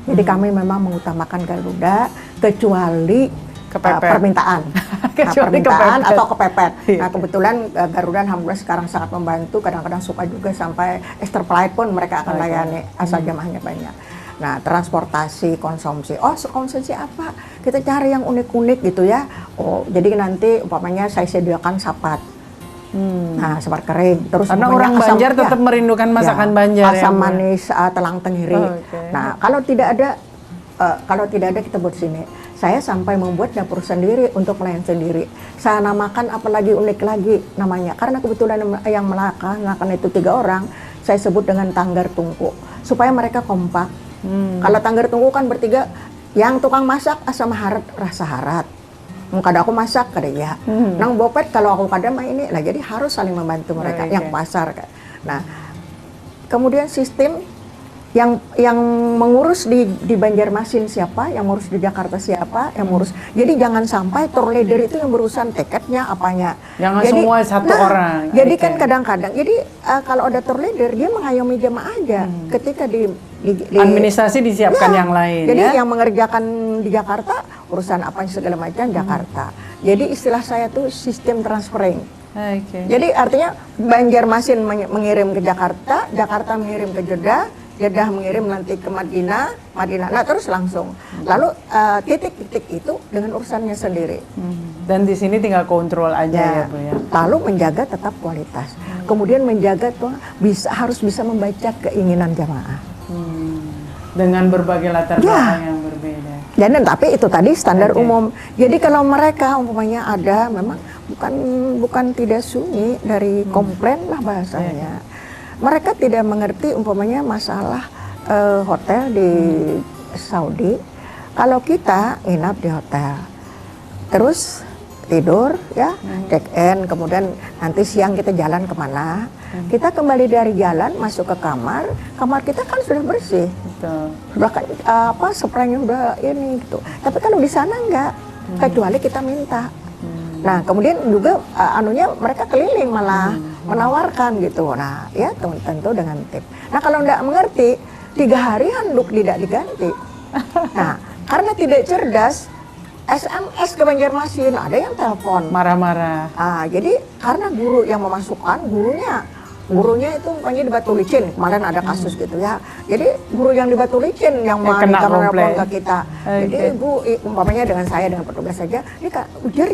Jadi kami memang mengutamakan Garuda kecuali permintaan. Permintaan atau kepepet. Nah, kebetulan Garuda alhamdulillah sekarang sangat membantu, kadang-kadang suka juga sampai extra flight pun mereka akan layani asal jamaahnya banyak. Nah, transportasi, konsumsi. Oh, konsumsi apa? Kita cari yang unik-unik gitu ya. Oh, jadi nanti umpamanya saya sediakan sapat. Nah, sapat kering. Terus karena orang Banjar tetap merindukan masakan Banjar. Asam manis, telang tenggiri. Nah, kalau tidak ada kita buat sini. Saya sampai membuat dapur sendiri untuk pelayan sendiri. Saya namakan apalagi unik lagi namanya. Karena kebetulan yang melakukan itu 3 orang, saya sebut dengan tanggar tungku supaya mereka kompak. Kalau tanggar tungku kan bertiga, yang tukang masak asam harat rasa harat. Kada aku masak kada ya. Nang bopet kalau aku kada mah ini. Nah jadi harus saling membantu mereka yang pasar. Nah kemudian sistem yang mengurus di Banjarmasin siapa, yang mengurus di Jakarta siapa, yang mengurus. Jadi jangan sampai tour leader itu yang berurusan tiketnya apanya. Jangan jadi, semua satu orang. Jadi kan kadang-kadang. Jadi kalau ada tour leader dia mengayomi jemaah aja. Ketika di administrasi disiapkan yang lain. Jadi yang mengerjakan di Jakarta urusan apa segala macam Jakarta. Jadi istilah saya tuh sistem transferring. Jadi artinya Banjarmasin mengirim ke Jakarta, Jakarta mengirim ke Jeddah, Jeddah mengirim nanti ke Madinah, nah terus langsung. Lalu titik-titik itu dengan urusannya sendiri. Dan di sini tinggal kontrol aja ya Bu ya. Lalu menjaga tetap kualitas. Kemudian menjaga tuh harus bisa membaca keinginan jamaah. Dengan berbagai latar belakang yang berbeda. Dan tapi itu tadi standar umum. Jadi kalau mereka umpamanya ada memang bukan tidak sunyi dari komplain lah bahasanya. Mereka tidak mengerti umpamanya masalah hotel di Saudi. Kalau kita nginap di hotel, terus tidur ya, check in, kemudian nanti siang kita jalan kemana, kita kembali dari jalan masuk ke kamar kita kan sudah bersih, sudah spraynya udah ini gitu. Tapi kalau di sana enggak, kecuali kita minta. Nah kemudian juga mereka keliling malah menawarkan gitu. Nah ya tentu dengan tip. Nah kalau enggak mengerti 3 hari handuk tidak diganti. Nah karena tidak cerdas, SMS ke Banjarmasin, ada yang telepon marah-marah. Jadi karena guru yang memasukkan, gurunya itu umpamanya di Batu Licin, kemarin ada kasus gitu ya. Jadi guru yang di Batu Licin yang menelpon ke kita. Jadi ibu umpamanya dengan saya dengan petugas saja, ini kak jar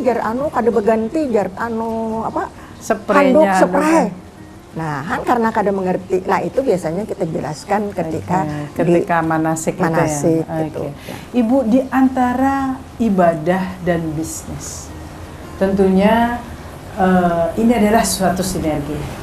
kada berganti handuk spray. Nah, karena kada mengerti. Nah, itu biasanya kita jelaskan ketika manasik gitu. Ibu, di antara ibadah dan bisnis, tentunya ini adalah suatu sinergi.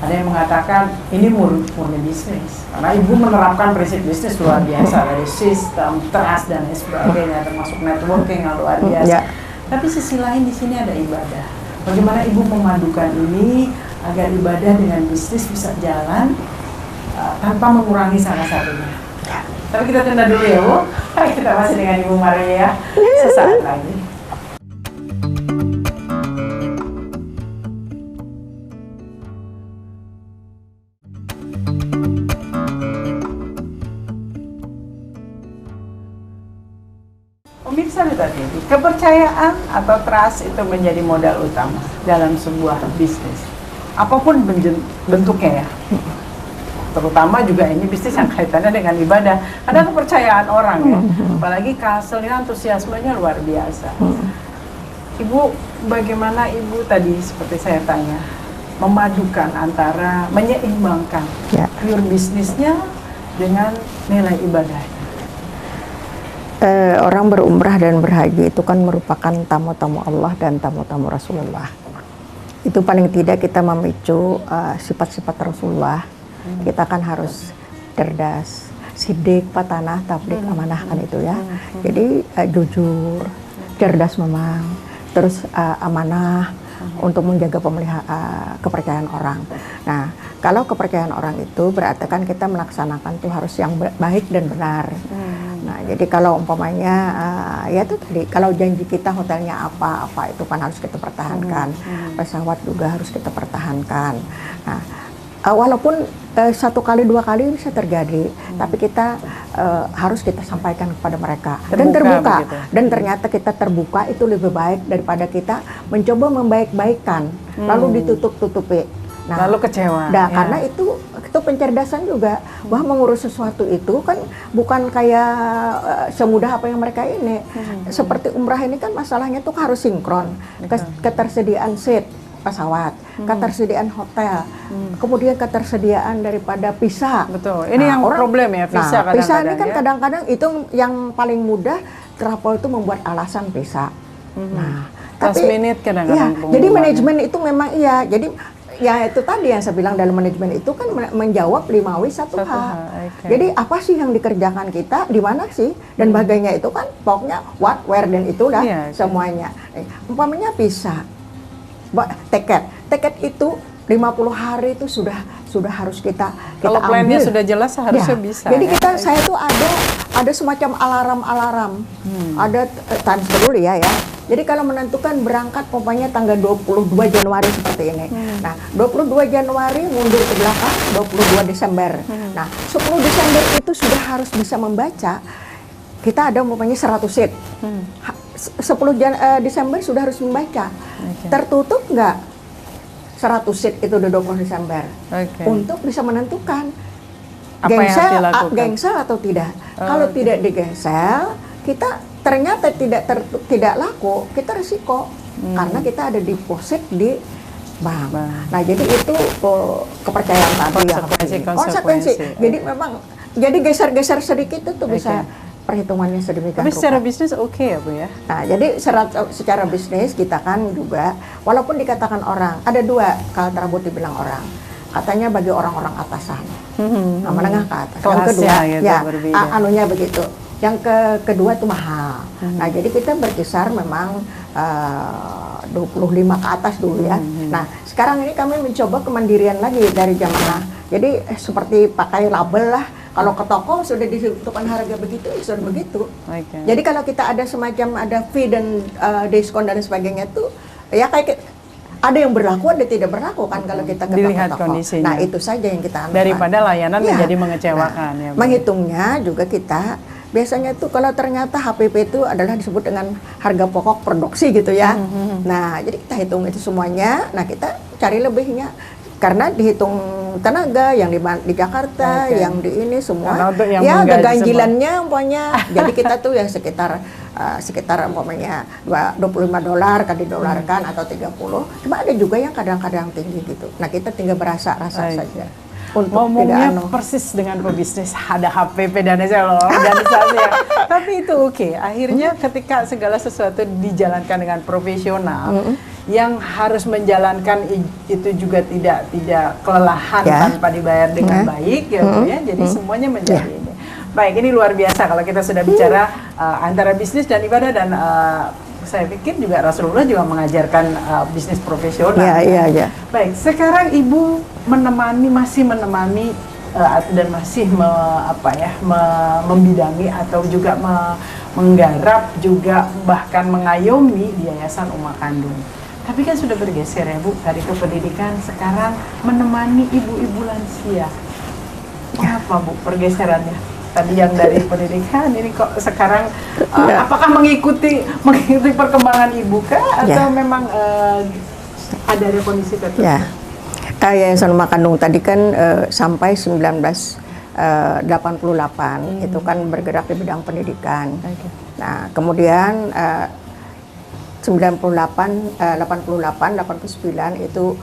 Ada yang mengatakan ini murni bisnis, karena ibu menerapkan prinsip bisnis luar biasa dari sistem, trust dan lain sebagainya, termasuk networking yang luar biasa. Tapi sisi lain di sini ada ibadah. Bagaimana ibu memadukan ini agar ibadah dengan bisnis bisa jalan tanpa mengurangi salah satunya. Tapi kita tunda dulu ya Bu. Kita masih dengan Ibu Maria sesaat lagi. Pemirsa Duta TV, kepercayaan atau trust itu menjadi modal utama dalam sebuah bisnis. Apapun bentuknya ya. Terutama juga ini bisnis yang kaitannya dengan ibadah. Ada kepercayaan orang ya. Apalagi kehasilnya, antusiasmenya luar biasa. Ibu, bagaimana Ibu tadi seperti saya tanya, memadukan antara, menyeimbangkan pure bisnisnya dengan nilai ibadahnya? Orang berumrah dan berhaji itu kan merupakan tamu-tamu Allah dan tamu-tamu Rasulullah. Itu paling tidak kita memicu sifat-sifat Rasulullah. Kita kan harus cerdas, sidik, patanah, tablik, amanah kan itu ya. Jadi jujur, cerdas memang, terus amanah untuk menjaga kepercayaan orang. Nah, kalau kepercayaan orang itu berarti kan kita melaksanakan tuh harus yang baik dan benar. Nah, jadi kalau umpamanya ya itu tadi, kalau janji kita hotelnya apa itu kan harus kita pertahankan. Pesawat juga harus kita pertahankan. Nah, walaupun 1 kali 2 kali bisa terjadi, tapi kita harus kita sampaikan kepada mereka dan terbuka. Begitu. Dan ternyata kita terbuka itu lebih baik daripada kita mencoba membaik-baikan lalu ditutup-tutupi. Nah, lalu kecewa. Nah, ya. Karena itu pencerdasan juga, bahwa mengurus sesuatu itu kan bukan kayak semudah apa yang mereka ini. Seperti umrah ini kan masalahnya tuh harus sinkron, ketersediaan seat pesawat, ketersediaan hotel, kemudian ketersediaan daripada visa. Betul. Ini yang problem ya, visa. Nah, visa ini kan kadang-kadang itu yang paling mudah, travel itu membuat alasan visa. Nah, tapi kadang-kadang. Ya, jadi manajemen itu memang iya. Jadi ya itu tadi yang saya bilang, dalam manajemen itu kan menjawab 5W 1H. Okay. Jadi apa sih yang dikerjakan kita, di mana sih, dan bagainya itu kan pokoknya what, where, dan itulah semuanya. Umpamanya visa, tiket itu 50 hari itu sudah harus kita kalau plannya sudah jelas seharusnya bisa. Jadi saya tuh ada semacam alarm, ada time schedule ya. Jadi kalau menentukan berangkat pokoknya tanggal 22 Januari seperti ini. Nah, 22 Januari mundur ke belakang 22 Desember. Nah, 10 Desember itu sudah harus bisa membaca. Kita ada umpamanya 100 seat. 10 Desember sudah harus membaca. Tertutup nggak 100 seat itu udah 20 Desember. Untuk bisa menentukan gengsel atau tidak. Kalau tidak digengsel, kita ternyata tidak laku, kita risiko karena kita ada deposit di bank. Nah, jadi itu kepercayaan tadi, konsekuensi. Jadi memang jadi geser-geser sedikit itu bisa perhitungannya sedemikian rupa. Tapi secara bisnis ya Bu ya. Nah, jadi secara bisnis kita kan juga, walaupun dikatakan orang ada 2 kalau terbukti bilang orang. Katanya bagi orang-orang atasan, menengah ke atas. Yang kedua, anunya begitu. Yang kedua itu mahal. Nah, jadi kita berkisar memang 25 ke atas dulu ya. Nah, sekarang ini kami mencoba kemandirian lagi dari jamaah. Jadi seperti pakai label lah. Kalau ke toko sudah ditentukan harga begitu, ya sudah begitu. Jadi kalau kita ada semacam fee dan diskon dan sebagainya itu, ya kayak ada yang berlaku, ada tidak berlaku kan kalau kita ke toko. Nah, itu saja yang kita anggap. Daripada layanan menjadi mengecewakan. Nah, menghitungnya juga kita biasanya tuh kalau ternyata HPP itu adalah disebut dengan harga pokok produksi gitu ya. Nah, jadi kita hitung itu semuanya. Nah, kita cari lebihnya karena dihitung tenaga yang di Jakarta, yang di ini semua. Ya, ada ganjilannya umpamanya. Jadi kita tuh ya sekitar umpamanya $25 kali dolarkan atau 30. Cuma ada juga yang kadang-kadang tinggi gitu. Nah, kita tinggal rasa saja. Ngomongnya persis dengan pebisnis, ada HPP dan organisasi ya. Tapi itu akhirnya ketika segala sesuatu dijalankan dengan profesional, yang harus menjalankan itu juga tidak kelelahan Ya. tanpa dibayar dengan baik ya Bu ya. Jadi semuanya menjadi ini. Baik, ini luar biasa kalau kita sudah bicara antara bisnis dan ibadah, dan saya pikir juga Rasulullah juga mengajarkan bisnis profesional. Iya. Baik, sekarang Ibu masih menemani dan masih membidangi atau juga menggarap juga bahkan mengayomi di Yayasan Uma Kandung. Tapi kan sudah bergeser ya Bu, dari ke pendidikan sekarang menemani ibu-ibu lansia. Kenapa Bu pergeserannya? Tadi yang dari pendidikan, ini kok sekarang apakah mengikuti perkembangan ibu kah atau memang ada kondisi tertentu? Ya. Yayasan Uma Kandung tadi kan sampai 1988 itu kan bergerak di bidang pendidikan. Nah, kemudian 88, 89 itu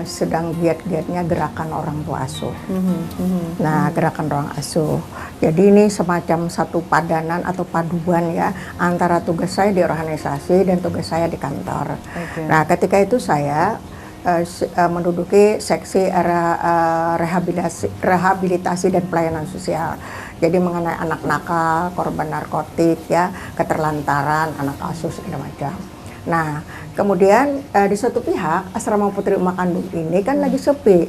sedang giat-giatnya gerakan orang tua asuh. Nah, gerakan orang asuh. Jadi ini semacam satu padanan atau paduan ya antara tugas saya di organisasi dan tugas saya di kantor. Nah, ketika itu saya menduduki seksi rehabilitasi dan pelayanan sosial. Jadi mengenai anak nakal, korban narkotik, ya, keterlantaran, anak asuh segala macam. Nah, kemudian di satu pihak asrama Putri Uma Kandung ini kan lagi sepi.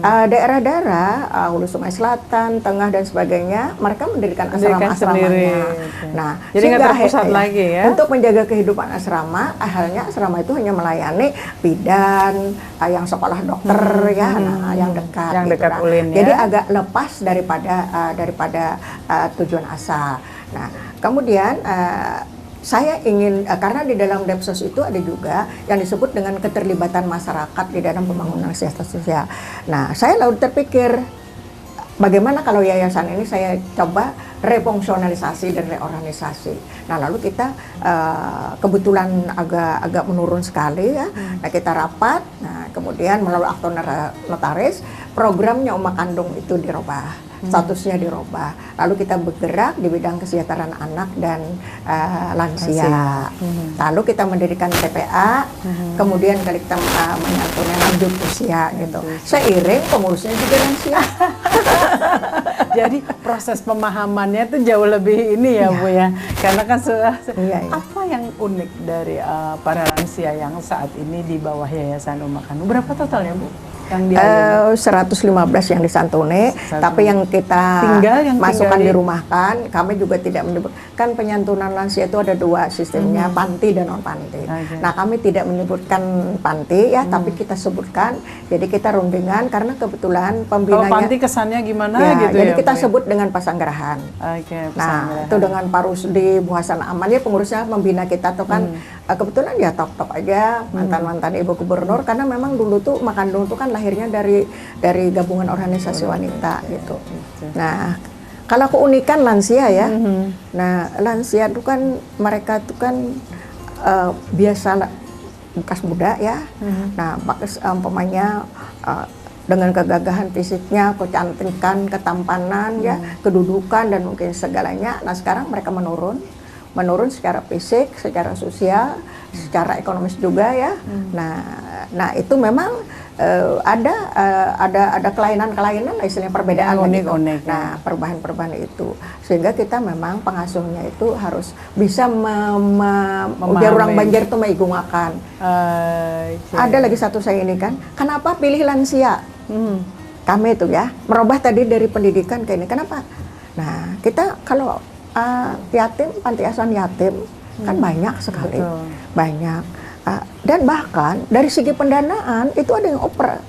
Daerah-daerah Hulu Sungai Selatan, Tengah dan sebagainya, mereka mendirikan asrama-asramanya. Nah, jadi nggak terpusat lagi ya. Untuk menjaga kehidupan asrama, akhirnya asrama itu hanya melayani bidan, yang sekolah dokter yang dekat. Yang gitu dekat kan. ulin ya. Jadi agak lepas daripada tujuan asal. Nah, kemudian saya ingin, karena di dalam Depsos itu ada juga yang disebut dengan keterlibatan masyarakat di dalam pembangunan kesejahteraan sosial. Nah, saya lalu terpikir, bagaimana kalau yayasan ini saya coba refungsionalisasi dan reorganisasi. Nah, lalu kita kebetulan agak menurun sekali ya. Nah, kita rapat, nah kemudian melalui akte notaris, programnya Uma Kandung itu dirubah. Statusnya dirubah. Lalu kita bergerak di bidang kesejahteraan anak dan lansia. Lalu kita mendirikan TPA, kemudian kita menyantuni lanjut usia gitu. Seiring pengurusnya juga lansia. Jadi proses pemahamannya itu jauh lebih ini ya Bu ya. Karena kan apa yang unik dari para lansia yang saat ini di bawah Yayasan Uma Kandung? Berapa totalnya Bu? Yang 115 yang disantuni, tapi yang kita masukkan dirumahkan, kami juga tidak menyebutkan penyantunan lansia itu ada dua sistemnya, panti dan non panti. Nah, kami tidak menyebutkan panti ya, tapi kita sebutkan. Jadi kita rundingan karena kebetulan pembinanya. Kalau panti kesannya gimana ya, gitu jadi ya? Kita sebut dengan pasanggerahan. Nah, itu dengan Pak Rusdi Buhasan Aman ya, pengurusnya membina kita tuh kan kebetulan ya top aja mantan Ibu Gubernur, karena memang dulu tuh Uma Kandung tuh kan lahirnya dari gabungan organisasi wanita gitu. Nah, kalau keunikan lansia ya, nah lansia itu kan mereka tuh kan biasa bekas muda ya. Nah, umpamanya dengan kegagahan fisiknya, kecantikan, ketampanan ya, kedudukan dan mungkin segalanya. Nah, sekarang mereka menurun secara fisik, secara sosial, secara ekonomis juga ya. Nah itu memang ada kelainan-kelainan, istilahnya perbedaan unik. Nah, perubahan-perubahan itu sehingga kita memang pengasuhnya itu harus bisa biar orang Banjar itu mengigungakan. Ada lagi satu saya ini kan, kenapa pilih lansia? Kami itu ya merubah tadi dari pendidikan ke ini. Kenapa? Nah, kita kalau yatim, panti asuhan yatim kan banyak sekali, banyak. Dan bahkan dari segi pendanaan itu ada yang oper,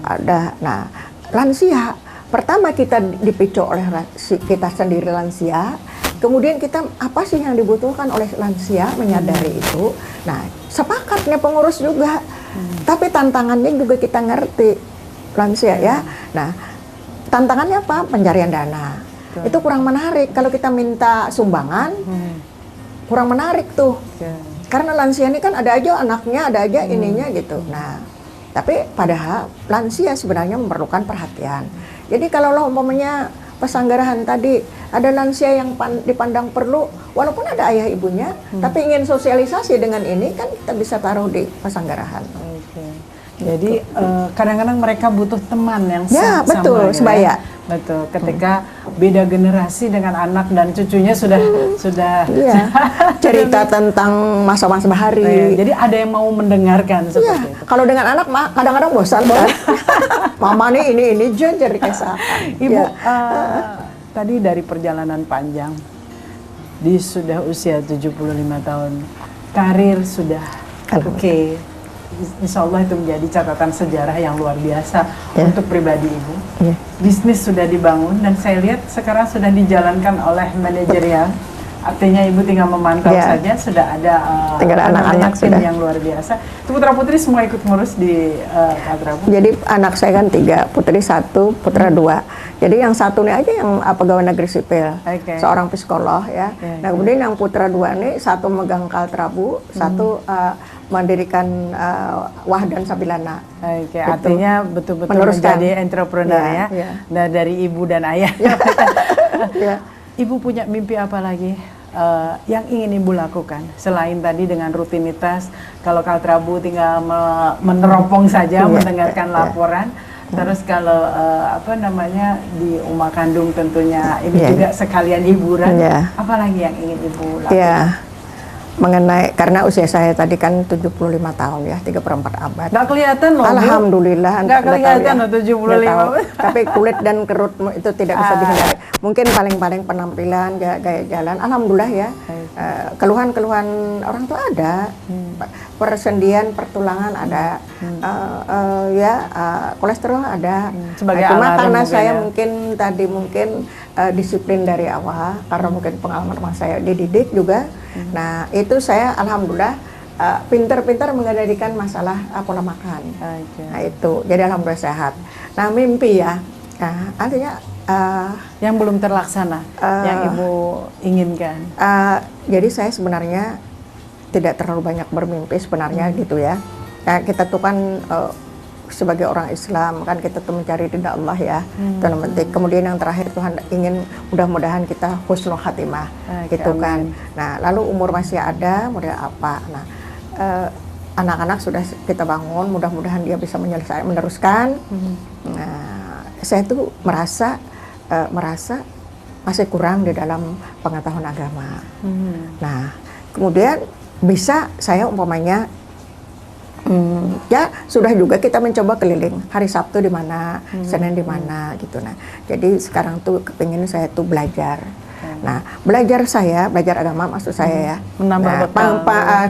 ada. Nah, lansia pertama kita dipicu oleh kita sendiri lansia, kemudian kita apa sih yang dibutuhkan oleh lansia, menyadari itu. Nah, sepakatnya pengurus juga, tapi tantangannya juga kita ngerti lansia ya. Nah, tantangannya apa? Pencarian dana. Itu kurang menarik kalau kita minta sumbangan, kurang menarik tuh. Karena lansia ini kan ada aja anaknya, ada aja ininya gitu. Nah, tapi padahal lansia sebenarnya memerlukan perhatian. Jadi kalau lo umpamanya pesanggarahan tadi, ada lansia yang dipandang perlu, walaupun ada ayah ibunya, tapi ingin sosialisasi dengan ini kan kita bisa taruh di pesanggarahan. Oke. Jadi kadang-kadang mereka butuh teman yang ya, sama, betul, gitu sebaya. Betul. Ketika beda generasi dengan anak dan cucunya sudah Iya. Cerita tentang masa-masa bahari. Jadi ada yang mau mendengarkan seperti itu. Kalau dengan anak mah kadang-kadang bosan banget. Mama nih ini jadi kisah. Ibu, tadi dari perjalanan panjang, sudah usia 75 tahun, karir sudah oke. Insya Allah itu menjadi catatan sejarah yang luar biasa untuk pribadi Ibu. Bisnis sudah dibangun dan saya lihat sekarang sudah dijalankan oleh manajerial. Artinya Ibu tinggal memantau saja, sudah ada anak-anak tim yang luar biasa. Putra-putri semua ikut ngurus di Kalterabu. Jadi anak saya kan 3, putri 1, putra 2. Jadi yang satu nih aja yang pegawai negeri sipil, seorang psikolog ya. Nah kemudian yang putra 2 nih, satu megang Kalterabu, satu mendirikan Wahdan Sabilana. Oke, artinya betul-betul menjadi entrepreneur ya. Nah, dari ibu dan ayah. Ibu punya mimpi apa lagi yang ingin Ibu lakukan selain tadi dengan rutinitas? Kalau Kalterabu tinggal meneropong saja, mendengarkan laporan. Terus kalau di rumah kandung tentunya ini juga sekalian hiburan. Apalagi yang ingin Ibu lakukan? Mengenai, karena usia saya tadi kan 75 tahun ya, 3/4 abad. Nggak kelihatan loh, alhamdulillah. Nggak kelihatan loh 75. Tapi kulit dan kerut itu tidak bisa dihindari. Mungkin paling-paling penampilan, gaya jalan, alhamdulillah ya. Keluhan-keluhan orang tua ada, persendian, pertulangan ada, kolesterol ada. Cuma karena saya mungkin disiplin dari awal, karena mungkin pengalaman rumah saya dididik juga. Nah itu saya alhamdulillah pintar-pintar mengendalikan masalah pola makan. Nah itu, jadi alhamdulillah sehat. Nah mimpi ya, artinya yang belum terlaksana, yang Ibu inginkan. Jadi saya sebenarnya tidak terlalu banyak bermimpi sebenarnya gitu ya. Nah, kita tuh kan sebagai orang Islam kan kita tuh mencari ridha Allah ya, itu yang penting. Kemudian yang terakhir Tuhan ingin mudah-mudahan kita husnul khatimah, gitu kan. Nah lalu umur masih ada, model apa? Nah anak-anak sudah kita bangun, mudah-mudahan dia bisa meneruskan. Nah saya tuh merasa masih kurang di dalam pengetahuan agama. Nah kemudian bisa saya umpamanya ya sudah juga kita mencoba keliling hari Sabtu di mana, Senin di mana gitu. Nah jadi sekarang tuh kepingin saya tuh belajar. Nah belajar agama maksud saya ya, menambah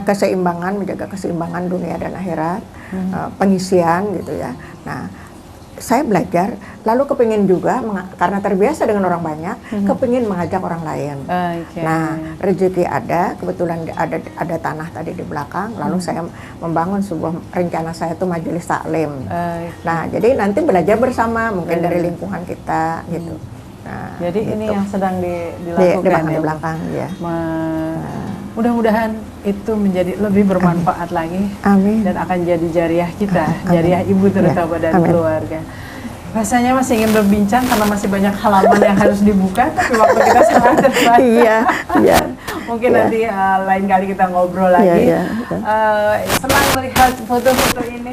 keseimbangan, menjaga keseimbangan dunia dan akhirat, pengisian gitu ya. Nah saya belajar, lalu kepingin juga karena terbiasa dengan orang banyak, kepingin mengajak orang lain. Nah rezeki ada, kebetulan ada tanah tadi di belakang, lalu saya membangun sebuah rencana saya itu majelis taklim. Nah jadi nanti belajar bersama, mungkin dari lingkungan kita gitu. Nah, jadi gitu. ini yang sedang dilakukan di belakang ya. Mudah-mudahan itu menjadi lebih bermanfaat lagi. Amin. Dan akan jadi jariah kita, jariah Ibu terutama dan keluarga. Rasanya masih ingin berbincang karena masih banyak halaman yang harus dibuka, tapi waktu kita sangat terbatas. Iya. Mungkin nanti lain kali kita ngobrol lagi. Senang melihat foto-foto ini,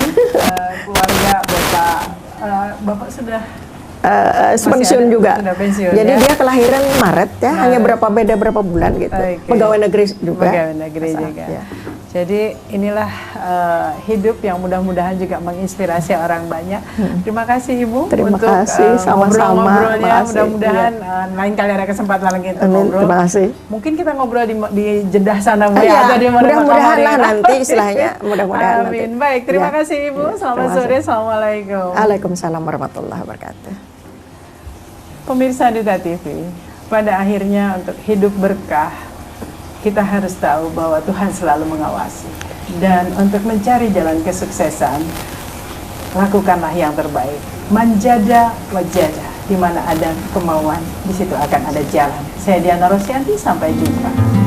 keluarga Bapak sudah pensiun juga. Jadi dia kelahiran Maret ya, hanya beda berapa bulan gitu. Pegawai negeri juga. Pegawai negeri juga. Jadi inilah hidup yang mudah-mudahan juga menginspirasi orang banyak. Terima kasih Ibu untuk ngobrol-ngobrolnya. Mudah-mudahan lain kali ada kesempatan lagi kita ngobrol. Terima kasih. Mungkin kita ngobrol di Jeddah sana Bu ya, atau di mana-mana. Mudah-mudahan lah nanti istilahnya. Mudah-mudahan. Amin. Baik, terima kasih Ibu. Selamat sore. Assalamualaikum. Waalaikumsalam warahmatullahi wabarakatuh. Pemirsa Duta TV, pada akhirnya untuk hidup berkah, kita harus tahu bahwa Tuhan selalu mengawasi. Dan untuk mencari jalan kesuksesan, lakukanlah yang terbaik. Manjada wajada, di mana ada kemauan, di situ akan ada jalan. Saya Diana Rosianti, sampai jumpa.